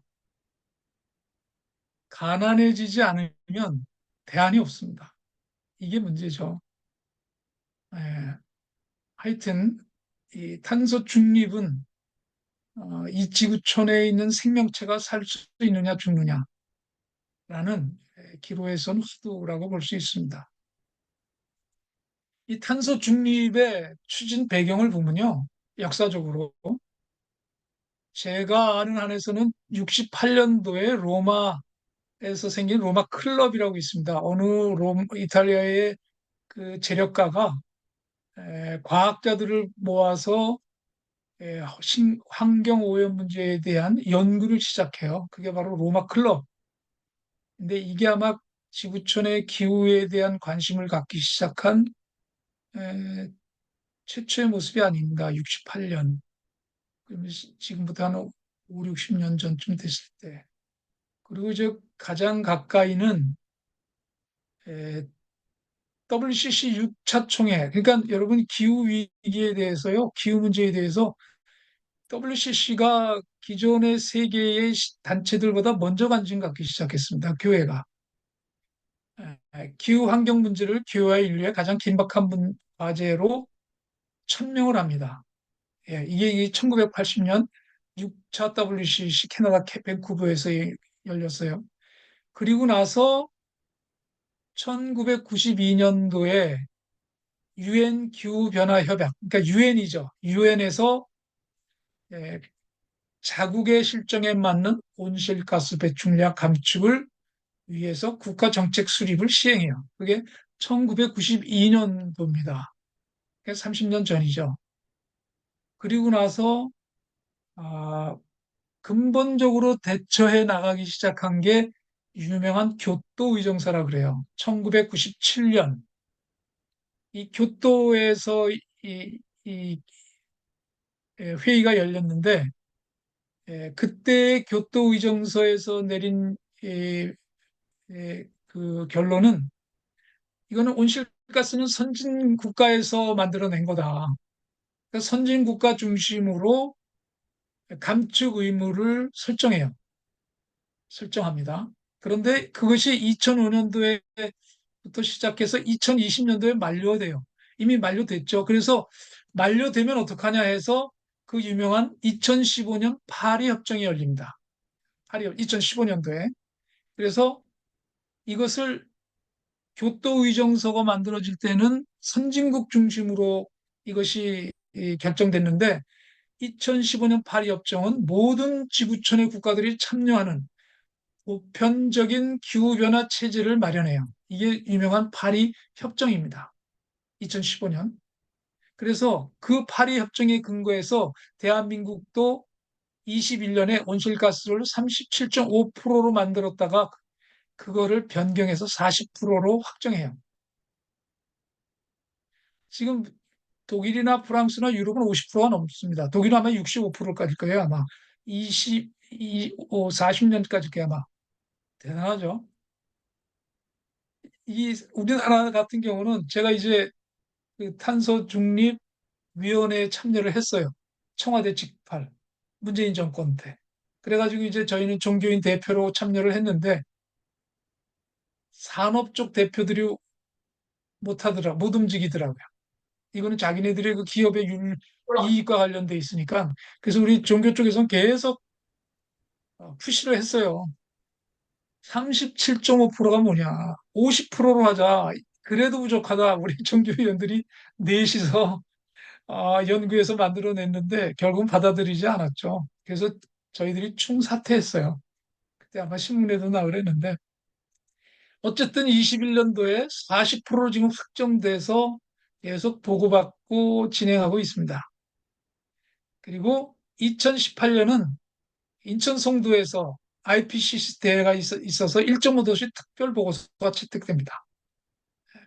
가난해지지 않으면 대안이 없습니다. 이게 문제죠. 예, 하여튼 이 탄소 중립은 이 지구촌에 있는 생명체가 살 수 있느냐 죽느냐라는 기로에선 후두라고 볼 수 있습니다. 이 탄소 중립의 추진 배경을 보면요. 역사적으로 제가 아는 한에서는 68년도에 로마에서 생긴 로마 클럽이라고 있습니다. 어느 이탈리아의 그 재력가가 과학자들을 모아서 환경 오염 문제에 대한 연구를 시작해요. 그게 바로 로마 클럽. 근데 이게 아마 지구촌의 기후에 대한 관심을 갖기 시작한 에, 최초의 모습이 아닌가, 68년. 그러면 지금부터 한 5, 60년 전쯤 됐을 때. 그리고 이제 가장 가까이는 에, WCC 6차 총회. 그러니까 여러분 기후 위기에 대해서요, 기후 문제에 대해서 WCC가 기존의 세계의 단체들보다 먼저 관심 갖기 시작했습니다. 교회가. 기후 환경 문제를 교회와 인류의 가장 긴박한 과제로 천명을 합니다. 예, 이게 1980년 6차 WCC 캐나다 밴쿠버에서 열렸어요. 그리고 나서 1992년도에 유엔 기후변화 협약, 그러니까 유엔이죠. 유엔에서 자국의 실정에 맞는 온실가스 배출량 감축을 위해서 국가 정책 수립을 시행해요. 그게 1992년도입니다. 30년 전이죠. 그리고 나서 아, 근본적으로 대처해 나가기 시작한 게 유명한 교토 의정서라 그래요. 1997년 이 교토에서 이 회의가 열렸는데 그때 교토 의정서에서 내린 그 결론은 이거는 온실가스는 선진 국가에서 만들어낸 거다. 그러니까 선진 국가 중심으로 감축 의무를 설정합니다. 그런데 그것이 2005년도에부터 시작해서 2020년도에 만료돼요. 이미 만료됐죠. 그래서 만료되면 어떡하냐 해서 그 유명한 2015년 파리 협정이 열립니다. 2015년도에. 그래서 이것을 교토 의정서가 만들어질 때는 선진국 중심으로 이것이 결정됐는데 2015년 파리 협정은 모든 지구촌의 국가들이 참여하는 보편적인 기후변화 체제를 마련해요. 이게 유명한 파리 협정입니다. 2015년. 그래서 그 파리 협정에 근거해서 대한민국도 21년에 온실가스를 37.5%로 만들었다가 그거를 변경해서 40%로 확정해요. 지금 독일이나 프랑스나 유럽은 50%가 넘습니다. 독일은 아마 65%까지 거예요, 아마. 40년까지 거예요, 아마. 대단하죠. 이 우리나라 같은 경우는 제가 이제 그 탄소 중립 위원회에 참여를 했어요. 청와대 직팔 문재인 정권 때. 그래가지고 이제 저희는 종교인 대표로 참여를 했는데 산업 쪽 대표들이 못 움직이더라고요. 이거는 자기네들의 그 기업의 이익과 관련돼 있으니까. 그래서 우리 종교 쪽에서는 계속 푸시를 했어요. 37.5%가 뭐냐. 50%로 하자. 그래도 부족하다. 우리 종교위원들이 넷이서 연구해서 만들어냈는데 결국은 받아들이지 않았죠. 그래서 저희들이 충사퇴했어요. 그때 아마 신문에도 나오랬는데 어쨌든 21년도에 40% 지금 확정돼서 계속 보고받고 진행하고 있습니다. 그리고 2018년은 인천 송도에서 IPCC 대회가 있어서 1.5도시 특별 보고서가 채택됩니다.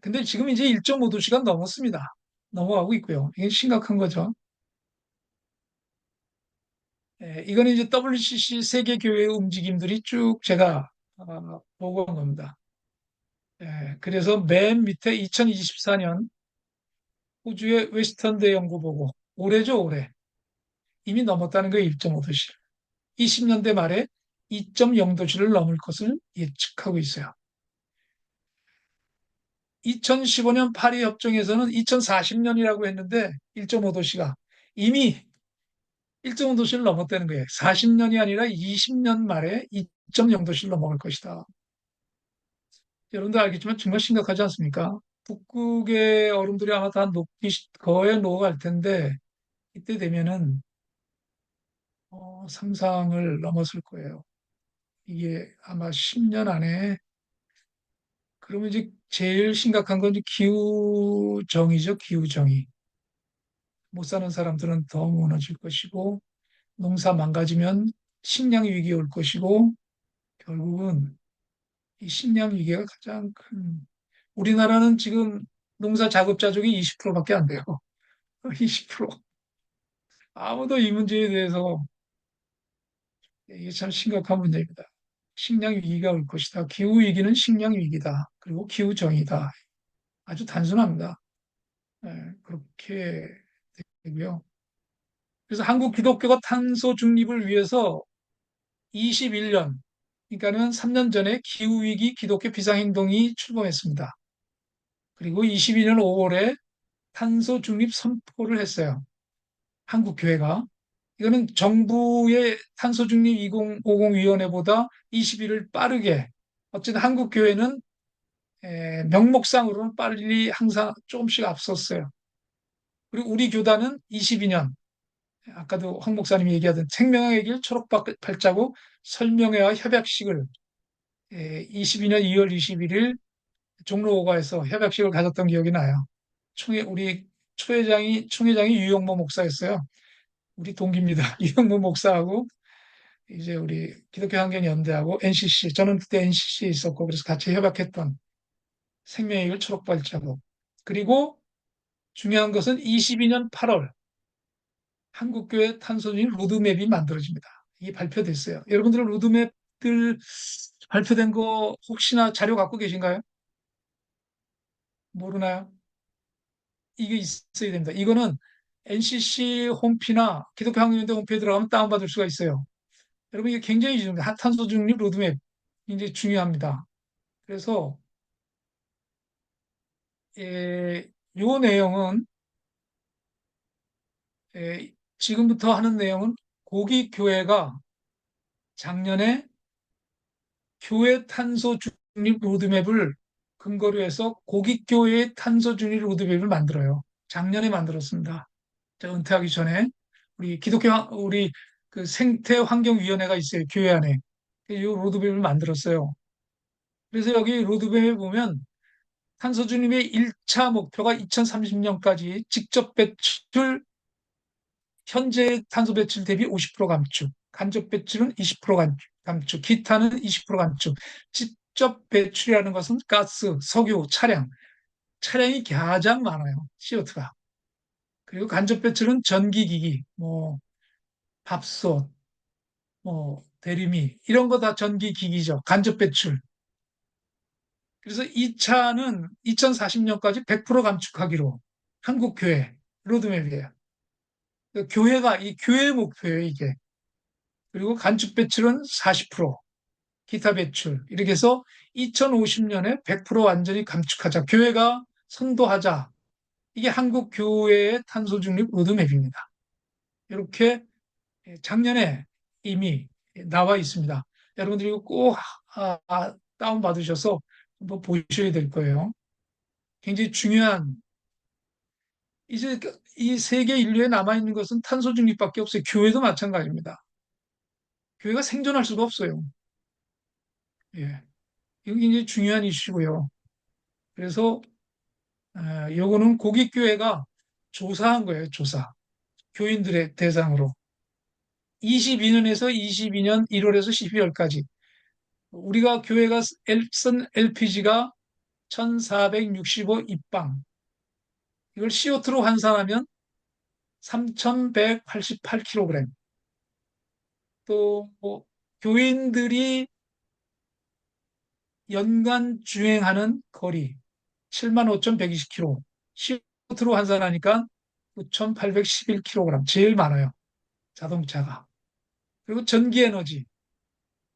근데 지금 이제 1.5도시가 넘었습니다. 넘어가고 있고요. 이게 심각한 거죠. 이거는 이제 WCC 세계교회의 움직임들이 쭉 제가 보고한 겁니다. 그래서 맨 밑에 2024년 호주의 웨스턴대 연구 보고 올해죠, 올해. 이미 넘었다는 거예요, 1.5도시. 20년대 말에 2.0도시를 넘을 것을 예측하고 있어요. 2015년 파리 협정에서는 2040년이라고 했는데 1.5도씨가 이미 1.5도씨를 넘었다는 거예요. 40년이 아니라 20년 말에 2.0도씨를 넘어갈 것이다. 여러분도 알겠지만 정말 심각하지 않습니까? 북극의 얼음들이 아마 다 거의 녹아갈 텐데 이때 되면은 상상을 넘었을 거예요. 이게 아마 10년 안에 그러면 이제 제일 심각한 건 이제 기후정의죠, 기후정의. 못 사는 사람들은 더 무너질 것이고, 농사 망가지면 식량 위기 올 것이고, 결국은 이 식량 위기가 가장 큰, 우리나라는 지금 농사 자급자족이 20%밖에 안 돼요. 20%. 아무도 이 문제에 대해서 이게 참 심각한 문제입니다. 식량 위기가 올 것이다. 기후 위기는 식량 위기다. 그리고 기후 정의다. 아주 단순합니다. 그렇게 되고요. 그래서 한국 기독교가 탄소 중립을 위해서 21년, 그러니까는 3년 전에 기후 위기 기독교 비상행동이 출범했습니다. 그리고 22년 5월에 탄소 중립 선포를 했어요. 한국 교회가. 이거는 정부의 탄소 중립 2050 위원회보다 21일 빠르게 어쨌든 한국 교회는 명목상으로는 빨리 항상 조금씩 앞섰어요. 그리고 우리 교단은 22년 아까도 황 목사님이 얘기하던 생명의 길 초록발자국 설명회와 협약식을 22년 2월 21일 종로오가에서 협약식을 가졌던 기억이 나요. 우리 총회장이 유영모 목사였어요. 우리 동기입니다. 유영모 목사하고 이제 우리 기독교 환경연대하고 NCC, 저는 그때 NCC에 있었고 그래서 같이 협약했던 생명의 길 초록발자국. 그리고 중요한 것은 22년 8월 한국교회 탄소중립 로드맵이 만들어집니다. 이게 발표됐어요. 여러분들은 로드맵들 발표된 거 혹시나 자료 갖고 계신가요? 모르나요? 이게 있어야 됩니다. 이거는 NCC 홈피나 기독교 학년대 홈피에 들어가면 다운받을 수가 있어요. 여러분 이게 굉장히 중요합니다. 탄소 중립 로드맵 굉장히 중요합니다. 그래서 요 내용은 지금부터 하는 내용은 고기교회가 작년에 교회 탄소 중립 로드맵을 근거로 해서 고깃교회의 탄소 중립 로드맵을 만들어요. 작년에 만들었습니다. 제가 은퇴하기 전에 우리 그 생태환경위원회가 있어요. 교회 안에. 이 로드맵을 만들었어요. 그래서 여기 로드맵에 보면 탄소 중립의 1차 목표가 2030년까지 직접 배출, 현재 탄소 배출 대비 50% 감축, 간접 배출은 20% 감축, 기타는 20% 감축. 직접 배출이라는 것은 가스, 석유, 차량이 가장 많아요. CO2가. 그리고 간접 배출은 전기기기, 뭐 밥솥, 뭐 대리미 이런 거 다 전기기기죠. 간접 배출. 그래서 2차는 2040년까지 100% 감축하기로 한국 교회 로드맵이에요. 교회가 이 교회 목표예요, 이게. 그리고 간접 배출은 40%, 기타 배출. 이렇게 해서 2050년에 100% 완전히 감축하자. 교회가 선도하자. 이게 한국 교회의 탄소 중립 로드맵입니다. 이렇게 작년에 이미 나와 있습니다. 여러분들이 이거 꼭 다운받으셔서 한번 보셔야 될 거예요. 굉장히 중요한, 이제 이 세계 인류에 남아있는 것은 탄소 중립밖에 없어요. 교회도 마찬가지입니다. 교회가 생존할 수가 없어요. 예. 이거 굉장히 중요한 이슈고요. 그래서 요거는 고깃교회가 조사한 거예요. 조사. 교인들의 대상으로. 22년에서 22년 1월에서 12월까지 우리가 교회가 쓴 LPG가 1465 입방. 이걸 CO2로 환산하면 3188kg. 또뭐 교인들이 연간 주행하는 거리 75,120km. CO2로 환산하니까 9,811kg. 제일 많아요. 자동차가. 그리고 전기 에너지.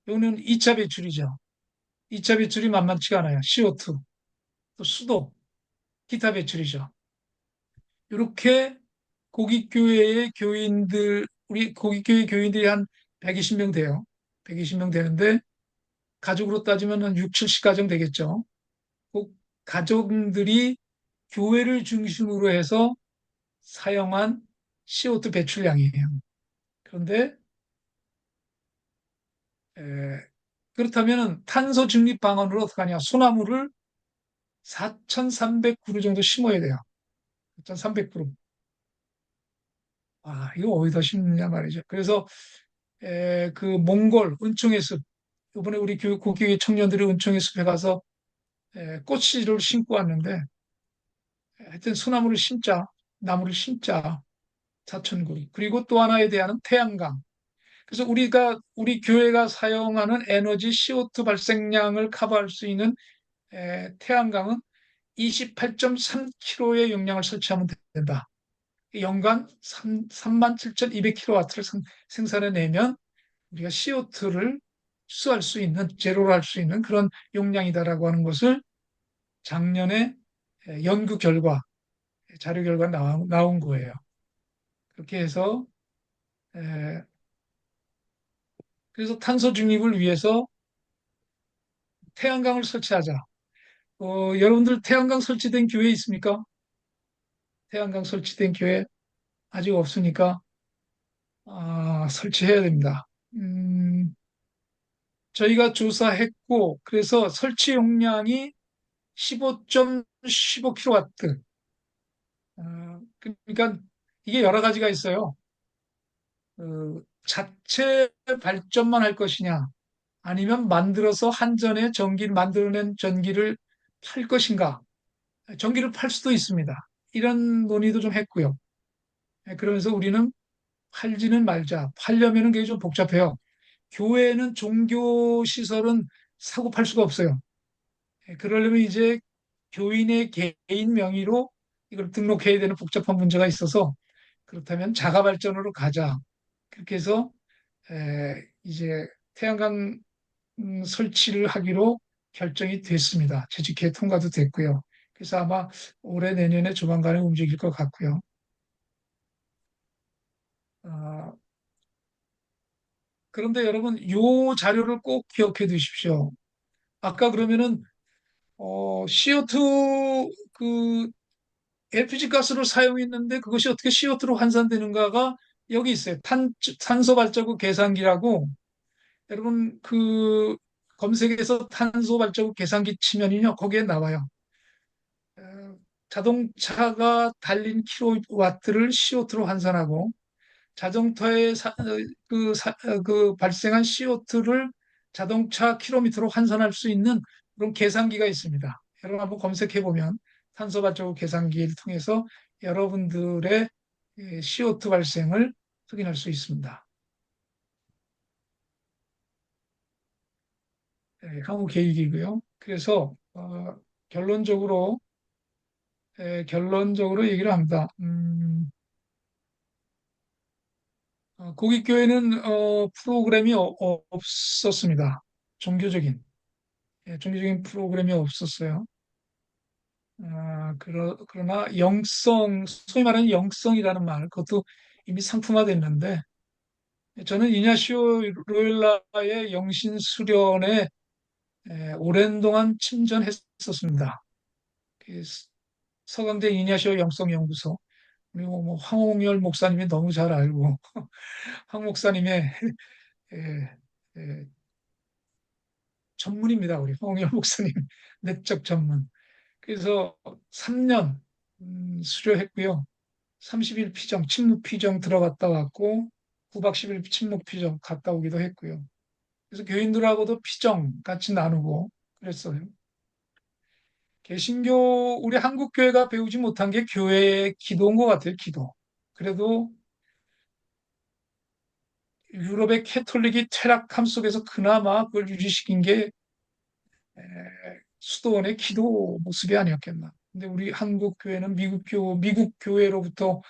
이거는 2차 배출이죠. 2차 배출이 만만치가 않아요. CO2. 또 수도. 기타 배출이죠. 이렇게 고깃교회의 교인들, 우리 고깃교회 교인들이 한 120명 돼요. 120명 되는데, 가족으로 따지면 한 6, 70가정 되겠죠. 그 가정들이 교회를 중심으로 해서 사용한 CO2 배출량이에요. 그런데 그렇다면 탄소 중립 방안으로 어떻게 하냐? 소나무를 4,300그루 정도 심어야 돼요. 4,300그루. 아, 이거 어디다 심느냐 말이죠. 그래서 그 몽골 은총의 숲, 이번에 우리 국교회 청년들이 은총의 숲에 가서 꽃씨를 심고 왔는데, 하여튼 소나무를 심자, 나무를 심자, 4,000그루. 그리고 또 하나에 대한 태양광. 그래서 우리 교회가 사용하는 에너지 CO2 발생량을 커버할 수 있는 태양광은 28.3kg의 용량을 설치하면 된다. 연간 37,200kW를 생산해내면 우리가 CO2를 흡수할 수 있는, 제로로 할 수 있는 그런 용량이다라고 하는 것을 작년에 연구 결과, 자료 결과 나온 거예요. 그렇게 해서, 그래서 탄소 중립을 위해서 태양광을 설치하자. 여러분들 태양광 설치된 교회 있습니까? 태양광 설치된 교회 아직 없으니까 설치해야 됩니다. 저희가 조사했고 그래서 설치 용량이 15.15kW. 그러니까 이게 여러 가지가 있어요. 자체 발전만 할 것이냐, 아니면 만들어서 한전에 만들어낸 전기를 팔 것인가. 전기를 팔 수도 있습니다. 이런 논의도 좀 했고요. 그러면서 우리는 팔지는 말자. 팔려면은 그게 좀 복잡해요. 교회는 종교 시설은 사고 팔 수가 없어요. 그러려면 이제 교인의 개인 명의로 이걸 등록해야 되는 복잡한 문제가 있어서 그렇다면 자가 발전으로 가자. 그렇게 해서 이제 태양광 설치를 하기로 결정이 됐습니다. 재직회 통과도 됐고요. 그래서 아마 올해 내년에 조만간에 움직일 것 같고요. 어, 그런데 여러분, 요 자료를 꼭 기억해 두십시오. 아까 그러면은 CO2 그 LPG 가스를 사용했는데 그것이 어떻게 CO2로 환산되는가가 여기 있어요. 탄소 발자국 계산기라고 여러분 그 검색해서 탄소 발자국 계산기 치면요 거기에 나와요. 어, 자동차가 달린 킬로와트를 CO2로 환산하고 자동차에 그 발생한 CO2를 자동차 킬로미터로 환산할 수 있는 그런 계산기가 있습니다. 여러분 한번 검색해 보면 탄소 발자국 계산기를 통해서 여러분들의 CO2 발생을 확인할 수 있습니다. 향후 계획이고요. 그래서 결론적으로 결론적으로 얘기를 합니다. 고깃교회는 프로그램이 없었습니다. 종교적인 종교적인 프로그램이 없었어요. 그러나 소위 말하는 영성이라는 말, 그것도 이미 상품화됐는데, 저는 이냐시오 로엘라의 영신 수련에 오랜 동안 침전했었습니다. 그 서강대 이냐시오 영성연구소, 그리고 뭐 황홍열 목사님이 너무 잘 알고, 황 목사님의 에, 에, 전문입니다. 우리 황홍열 목사님, 내적 전문. 그래서 3년 수료했고요. 30일 피정, 침묵 피정 들어갔다 왔고 9박 10일 침묵 피정 갔다 오기도 했고요. 그래서 교인들하고도 피정 같이 나누고 그랬어요. 개신교 우리 한국 교회가 배우지 못한 게 교회의 기도인 것 같아요. 기도. 그래도 유럽의 캐톨릭이 퇴락함 속에서 그나마 그걸 유지시킨 게 에, 수도원의 기도 모습이 아니었겠나. 근데 우리 한국 교회는 미국 교회로부터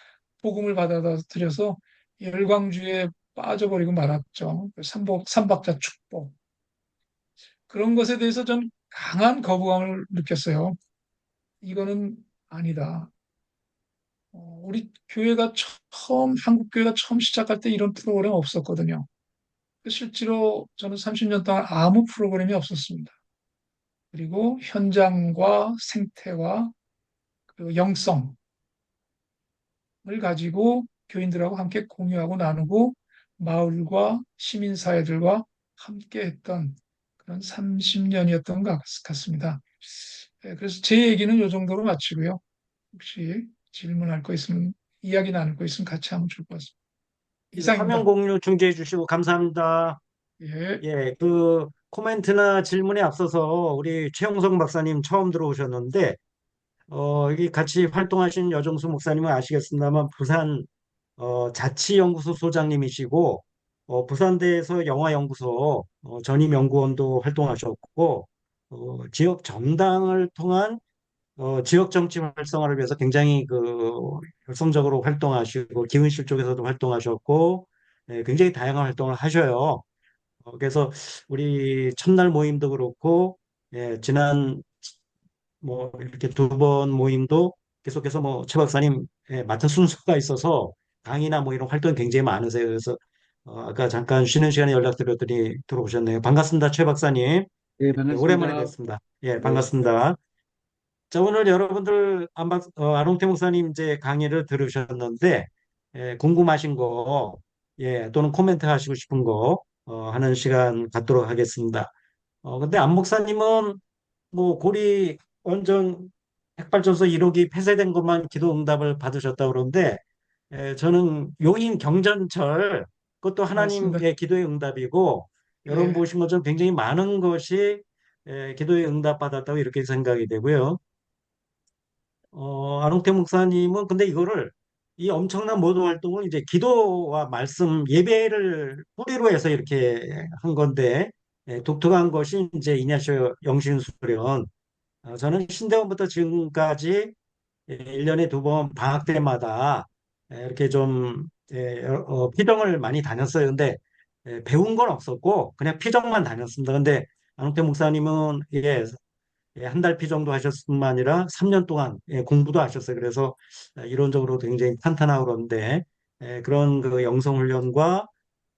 복음을 받아들여서 열광주의에 빠져버리고 말았죠. 삼박자 축복. 그런 것에 대해서 전 강한 거부감을 느꼈어요. 이거는 아니다. 우리 교회가 한국 교회가 처음 시작할 때 이런 프로그램 없었거든요. 실제로 저는 30년 동안 아무 프로그램이 없었습니다. 그리고 현장과 생태와 그 영성을 가지고 교인들하고 함께 공유하고 나누고 마을과 시민사회들과 함께 했던 그런 30년이었던 것 같습니다. 그래서 제 얘기는 이 정도로 마치고요. 혹시 질문할 거 있으면, 이야기 나눌 거 있으면 같이 하면 좋을 것 같습니다. 예, 화면 이상입니다. 공유 중재해 주시고 감사합니다. 예, 예, 그 코멘트나 질문에 앞서서 우리 최영석 박사님 처음 들어오셨는데, 여기 같이 활동하신 여정수 목사님은 아시겠습니다만 부산 자치연구소 소장님이시고, 부산대에서 영화연구소 전임연구원도 활동하셨고, 지역 정당을 통한 지역 정치 활성화를 위해서 굉장히 열성적으로 활동하시고, 기흥실 쪽에서도 활동하셨고, 굉장히 다양한 활동을 하셔요. 그래서 우리 첫날 모임도 그렇고, 지난 뭐 이렇게 두 번 모임도 계속해서 뭐 최 박사님 맡은 순서가 있어서 강의나 뭐 이런 활동이 굉장히 많으세요. 그래서 아까 잠깐 쉬는 시간에 연락드렸더니 들어오셨네요. 반갑습니다, 최 박사님. 네, 오랜만에 반갑습니다. 뵙습니다. 예, 네, 반갑습니다. 자, 오늘 여러분들 아롱태 목사님 이제 강의를 들으셨는데 궁금하신 거, 또는 코멘트 하시고 싶은 거 하는 시간 갖도록 하겠습니다. 근데 안 목사님은 뭐 고리 원전 핵발전소 1호기 폐쇄된 것만 기도 응답을 받으셨다고 그러는데 저는 용인 경전철 그것도 맞습니다. 하나님의 기도의 응답이고 여러분 예, 보신 것처럼 굉장히 많은 것이 기도의 응답 받았다고 이렇게 생각이 되고요. 아롱태 목사님은 근데 이거를 이 엄청난 모도 활동을 이제 기도와 말씀 예배를 뿌리로 해서 이렇게 한 건데 독특한 것이 이제 이냐시오 영신수련 저는 신대원부터 지금까지 1년에 두 번 방학 때마다 이렇게 좀 피정을 많이 다녔어요. 근데 배운 건 없었고 그냥 피정만 다녔습니다. 근데 안홍태 목사님은 한 달 피 정도 하셨을 뿐만 아니라 3년 동안 공부도 하셨어요. 그래서 이론적으로 굉장히 탄탄하고 그런데 그런 그 영성 훈련과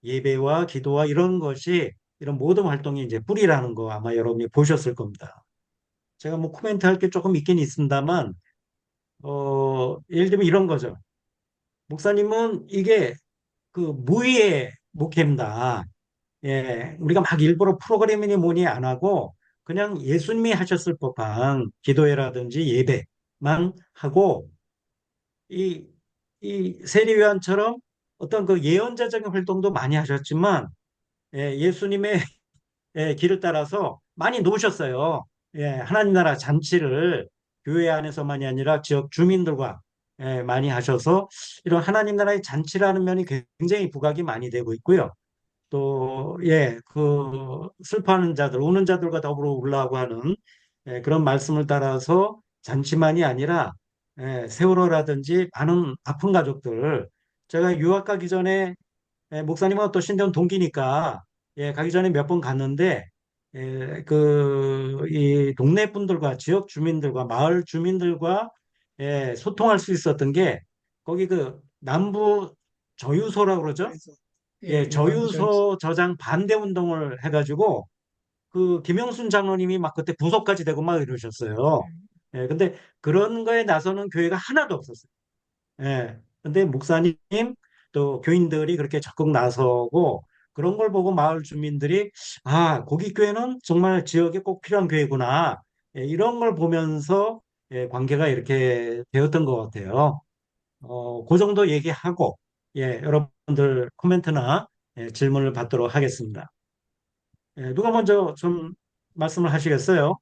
예배와 기도와 이런 것이 이런 모든 활동이 이제 뿌리라는 거 아마 여러분이 보셨을 겁니다. 제가 뭐 코멘트 할 게 조금 있긴 있습니다만 예를 들면 이런 거죠. 목사님은 이게 그 무위의 목회입니다. 예, 우리가 막 일부러 프로그램이니 뭐니 안 하고 그냥 예수님이 하셨을 법한 기도회라든지 예배만 하고 이, 이 세리요한처럼 어떤 그 예언자적인 활동도 많이 하셨지만 예수님의 길을 따라서 많이 놓으셨어요. 하나님 나라 잔치를 교회 안에서만이 아니라 지역 주민들과 많이 하셔서 이런 하나님 나라의 잔치라는 면이 굉장히 부각이 많이 되고 있고요. 또, 슬퍼하는 자들, 우는 자들과 더불어 울라고 하는 그런 말씀을 따라서 잔치만이 아니라 세월호라든지 많은 아픈 가족들, 제가 유학 가기 전에 목사님은 또 신대원 동기니까 가기 전에 몇 번 갔는데 이 동네 분들과 지역 주민들과 마을 주민들과 소통할 수 있었던 게 거기 그 남부 저유소라고 그러죠. 그래서, 남부전, 저유소 저장 반대 운동을 해가지고 그 김영순 장로님이 막 그때 부석까지 되고 막 이러셨어요. 근데 그런 거에 나서는 교회가 하나도 없었어요. 근데 목사님 또 교인들이 그렇게 적극 나서고 그런 걸 보고 마을 주민들이 고깃교회는 정말 지역에 꼭 필요한 교회구나. 이런 걸 보면서 관계가 이렇게 되었던 것 같아요. 그 정도 얘기하고 여러분들 코멘트나 질문을 받도록 하겠습니다. 누가 먼저 좀 말씀을 하시겠어요?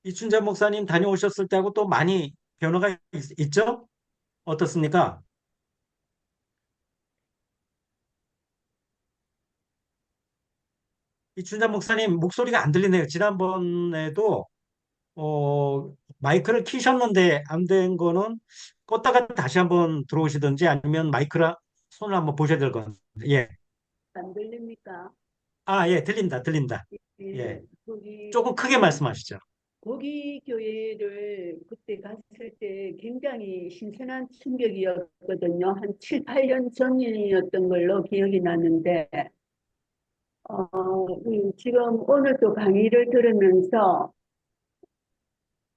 이춘자 목사님 다녀오셨을 때하고 또 많이 변화가 있죠? 어떻습니까? 이춘자 목사님 목소리가 안 들리네요. 지난번에도 마이크를 키셨는데 안 된 거는 껐다가 다시 한번 들어오시든지 아니면 마이크를 손을 한번 보셔야 될 것 같아요. 예. 안 들립니까? 예, 들린다, 들린다. 예. 거기 조금 크게 말씀하시죠. 거기 교회를 그때 갔을 때 굉장히 신선한 충격이었거든요. 한 7, 8년 전이었던 걸로 기억이 나는데, 지금 오늘 또 강의를 들으면서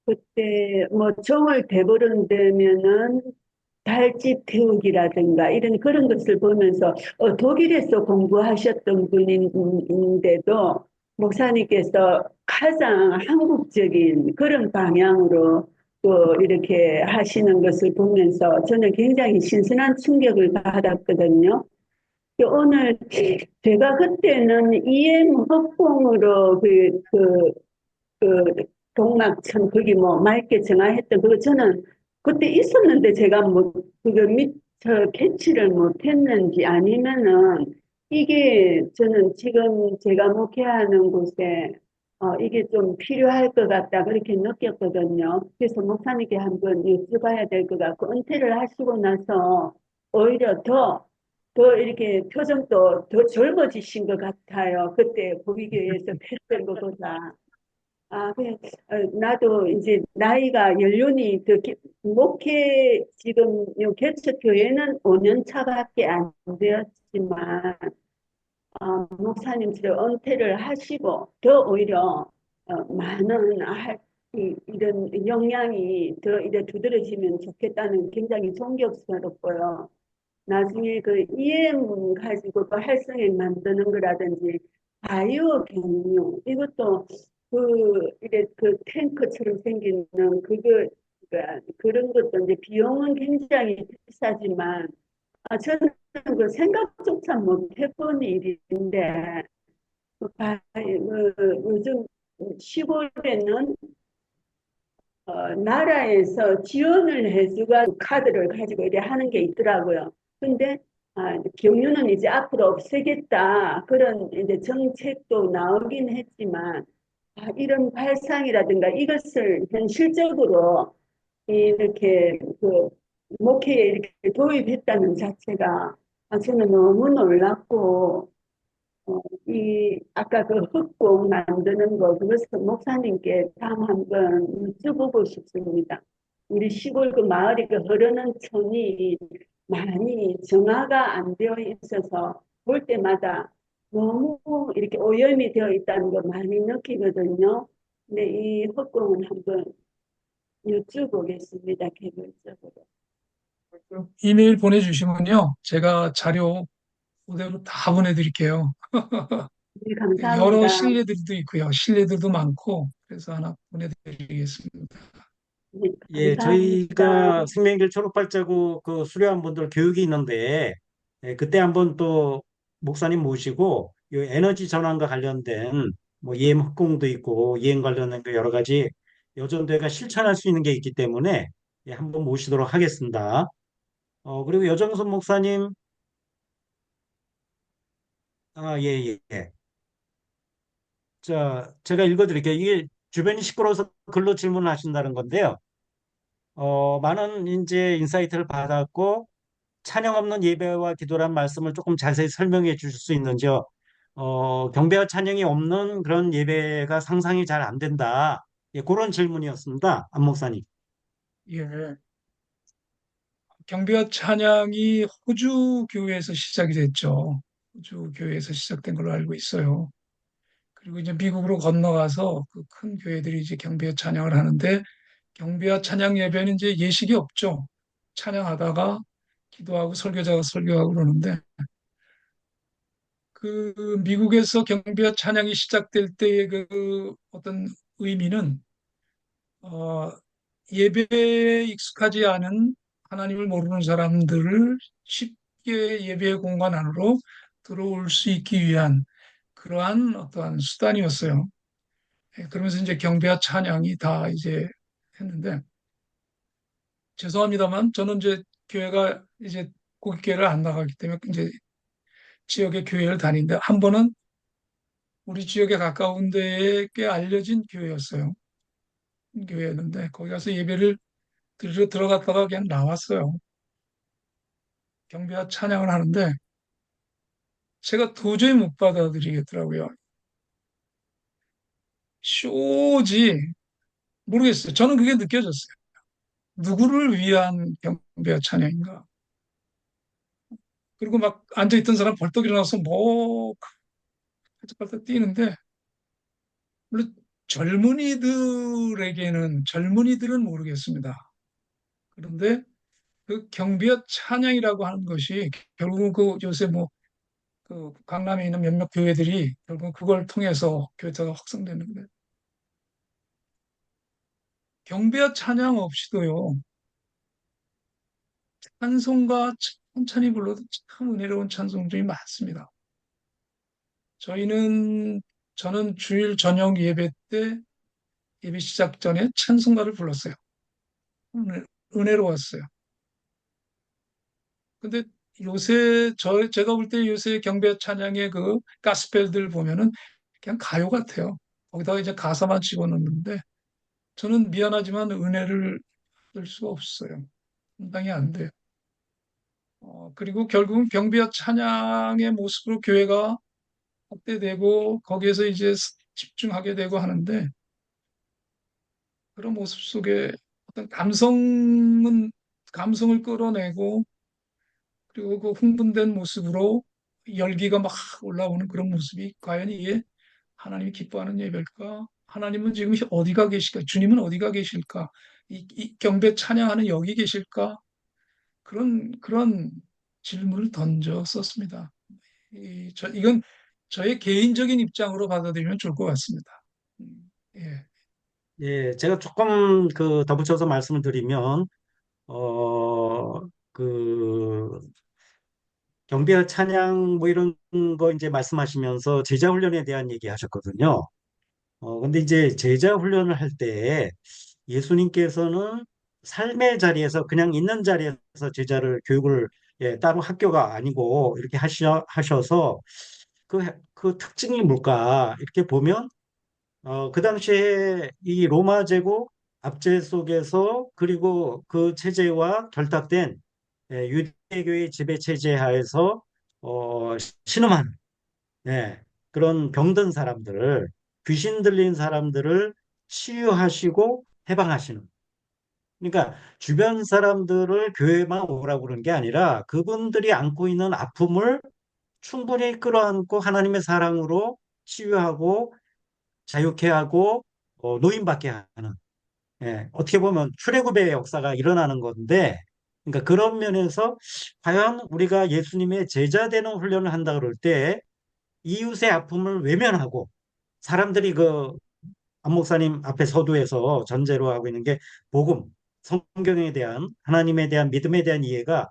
그때 뭐 정을 대보름 되면은 달집 태우기라든가 이런 그런 것을 보면서 독일에서 공부하셨던 분인데도 목사님께서 가장 한국적인 그런 방향으로 또 이렇게 하시는 것을 보면서 저는 굉장히 신선한 충격을 받았거든요. 오늘 제가 그때는 EM 합공으로 그 동막천 거기 뭐 맑게 정화했던 그거 저는 그때 있었는데 제가 뭐 그거 미처 캐치를 못했는지 아니면은 이게 저는 지금 제가 목회하는 곳에 이게 좀 필요할 것 같다 그렇게 느꼈거든요. 그래서 목사님께 한번 여쭤봐야 될 것 같고 은퇴를 하시고 나서 오히려 더 이렇게 표정도 더 젊어지신 것 같아요. 그때 보기교회에서 뵀던 것보다. 그냥, 나도 이제 나이가 연륜이 목회, 지금 요 개척교회는 5년 차밖에 안 되었지만, 목사님처럼 은퇴를 하시고, 더 오히려, 많은, 이런 역량이 더 이제 두드러지면 좋겠다는 굉장히 존경스럽고요. 나중에 그 EM 가지고 또 활성액 만드는 거라든지 바이오 경유 이것도 이래 그 탱크처럼 생기는 그런 것도 이제 비용은 굉장히 비싸지만 저는 그 생각조차 못 해본 일인데 요즘 시골에는 나라에서 지원을 해주가 카드를 가지고 이래 하는 게 있더라고요. 근데 경유는 이제 앞으로 없애겠다 그런 이제 정책도 나오긴 했지만 이런 발상이라든가 이것을 현실적으로 이렇게 목회에 이렇게 도입했다는 자체가 저는 너무 놀랐고 아까 그 흙공 만드는 거, 그것을 목사님께 다음 한번 여쭤보고 싶습니다. 우리 시골 그 마을이 그 흐르는 천이 많이 정화가 안 되어 있어서 볼 때마다 너무 이렇게 오염이 되어 있다는 걸 많이 느끼거든요. 근데 이 흙공은 한번 여쭤보겠습니다, 개별적으로. 이메일 보내주시면요. 제가 자료 그대로 다 보내드릴게요. 네, 여러 감사합니다. 신뢰들도 있고요. 신뢰들도 많고, 그래서 하나 보내드리겠습니다. 네, 예, 감사합니다. 저희가 생명길 졸업발자국 그 수료한 분들 교육이 있는데, 그때 한번 또 목사님 모시고, 이 에너지 전환과 관련된 뭐 EM 흑공도 있고, EM 관련된 그 여러 가지 여전대가 실천할 수 있는 게 있기 때문에 한번 모시도록 하겠습니다. 그리고 여정선 목사님, 예, 예, 예. 자, 제가 읽어드릴게요. 이게 주변이 시끄러워서 글로 질문하신다는 건데요. 많은 이제 인사이트를 받았고, 찬양 없는 예배와 기도란 말씀을 조금 자세히 설명해 주실 수 있는지요? 경배와 찬양이 없는 그런 예배가 상상이 잘 안 된다. 예, 그런 질문이었습니다. 안 목사님. 예. 경배와 찬양이 호주 교회에서 시작이 됐죠. 호주 교회에서 시작된 걸로 알고 있어요. 그리고 이제 미국으로 건너가서 그 큰 교회들이 이제 경배와 찬양을 하는데 경배와 찬양 예배는 이제 예식이 없죠. 찬양하다가 기도하고 설교자가 설교하고 그러는데 그 미국에서 경배와 찬양이 시작될 때의 그 어떤 의미는 어, 예배에 익숙하지 않은 하나님을 모르는 사람들을 쉽게 예배의 공간 안으로 들어올 수 있기 위한 그러한 어떠한 수단이었어요. 그러면서 이제 경배와 찬양이 다 이제 했는데 죄송합니다만 저는 이제 교회가 이제 고깃교회를 안 나가기 때문에 이제 지역의 교회를 다니는데 한 번은 우리 지역에 가까운 데에 꽤 알려진 교회였어요. 교회였는데 거기 가서 예배를 드리러 들어갔다가 그냥 나왔어요. 경배와 찬양을 하는데 제가 도저히 못 받아들이겠더라고요. 쇼지 모르겠어요. 저는 그게 느껴졌어요. 누구를 위한 경배와 찬양인가? 그리고 막 앉아있던 사람 벌떡 일어나서 뭐 팔짝팔짝 뛰는데, 물론 젊은이들은 모르겠습니다. 그런데 그 경비와 찬양이라고 하는 것이 결국은 그 요새 뭐 그 강남에 있는 몇몇 교회들이 결국 그걸 통해서 교회가 확산되는데, 경배와 찬양 없이도요, 찬송가 천천히 불러도 참 은혜로운 찬송들이 많습니다. 저희는 저는 주일 저녁 예배 때 예배 시작 전에 찬송가를 불렀어요. 은혜로웠어요. 근데 요새 제가 볼 때 요새 경배 찬양의 그 가스펠들 보면은 그냥 가요 같아요. 거기다가 이제 가사만 집어넣는데 저는 미안하지만 은혜를 얻을 수가 없어요. 감당이 안 돼요. 그리고 결국은 경배와 찬양의 모습으로 교회가 확대되고 거기에서 이제 집중하게 되고 하는데, 그런 모습 속에 어떤 감성을 끌어내고 그리고 그 흥분된 모습으로 열기가 막 올라오는 그런 모습이 과연 이게 하나님이 기뻐하는 예배일까? 하나님은 지금 어디가 계실까? 주님은 어디가 계실까? 이 경배 찬양하는 여기 계실까? 그런 질문을 던졌었습니다. 이건 저의 개인적인 입장으로 받아들이면 좋을 것 같습니다. 예, 예, 제가 조금 그 덧붙여서 말씀을 드리면, 어, 그 경배와 찬양 뭐 이런 거 이제 말씀하시면서 제자 훈련에 대한 얘기 하셨거든요. 근데 이제 제자 훈련을 할 때 예수님께서는 삶의 자리에서 그냥 있는 자리에서 제자를 교육을 따로 학교가 아니고 이렇게 하셔서 그 특징이 뭘까 이렇게 보면 그 당시에 이 로마 제국 압제 속에서 그리고 그 체제와 결탁된 유대교의 지배 체제 하에서 신음한 그런 병든 사람들을 귀신 들린 사람들을 치유하시고 해방하시는. 그러니까 주변 사람들을 교회만 오라고 그런 게 아니라 그분들이 안고 있는 아픔을 충분히 끌어안고 하나님의 사랑으로 치유하고 자유케 하고 노인받게 하는 어떻게 보면 출애굽의 역사가 일어나는 건데 그러니까 그런 면에서 과연 우리가 예수님의 제자 되는 훈련을 한다 그럴 때 이웃의 아픔을 외면하고 사람들이 그 안 목사님 앞에 서두에서 전제로 하고 있는 게 복음, 성경에 대한 하나님에 대한 믿음에 대한 이해가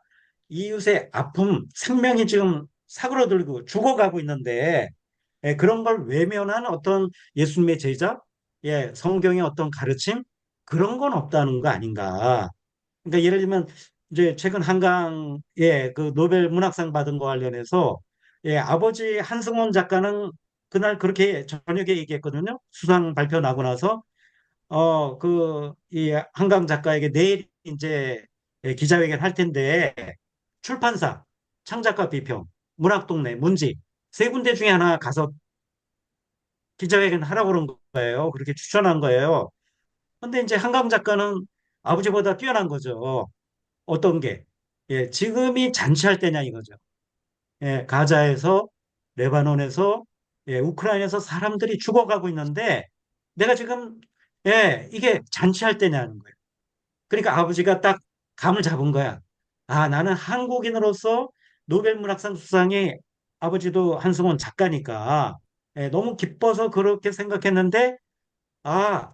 이웃의 아픔, 생명이 지금 사그러들고 죽어가고 있는데 그런 걸 외면한 어떤 예수님의 제자, 성경의 어떤 가르침 그런 건 없다는 거 아닌가. 그러니까 예를 들면 이제 최근 한강에 그 노벨 문학상 받은 거 관련해서 아버지 한승원 작가는 그날 그렇게 저녁에 얘기했거든요. 수상 발표 나고 나서 이 한강 작가에게 내일 이제 기자회견 할 텐데 출판사, 창작가 비평, 문학동네, 문지 세 군데 중에 하나 가서 기자회견 하라고 그런 거예요. 그렇게 추천한 거예요. 근데 이제 한강 작가는 아버지보다 뛰어난 거죠. 어떤 게? 지금이 잔치할 때냐 이거죠. 가자에서, 레바논에서, 우크라이나에서 사람들이 죽어가고 있는데 내가 지금, 이게 잔치할 때냐는 거예요. 그러니까 아버지가 딱 감을 잡은 거야. 아, 나는 한국인으로서 노벨 문학상 수상이 아버지도 한승원 작가니까 너무 기뻐서 그렇게 생각했는데 아,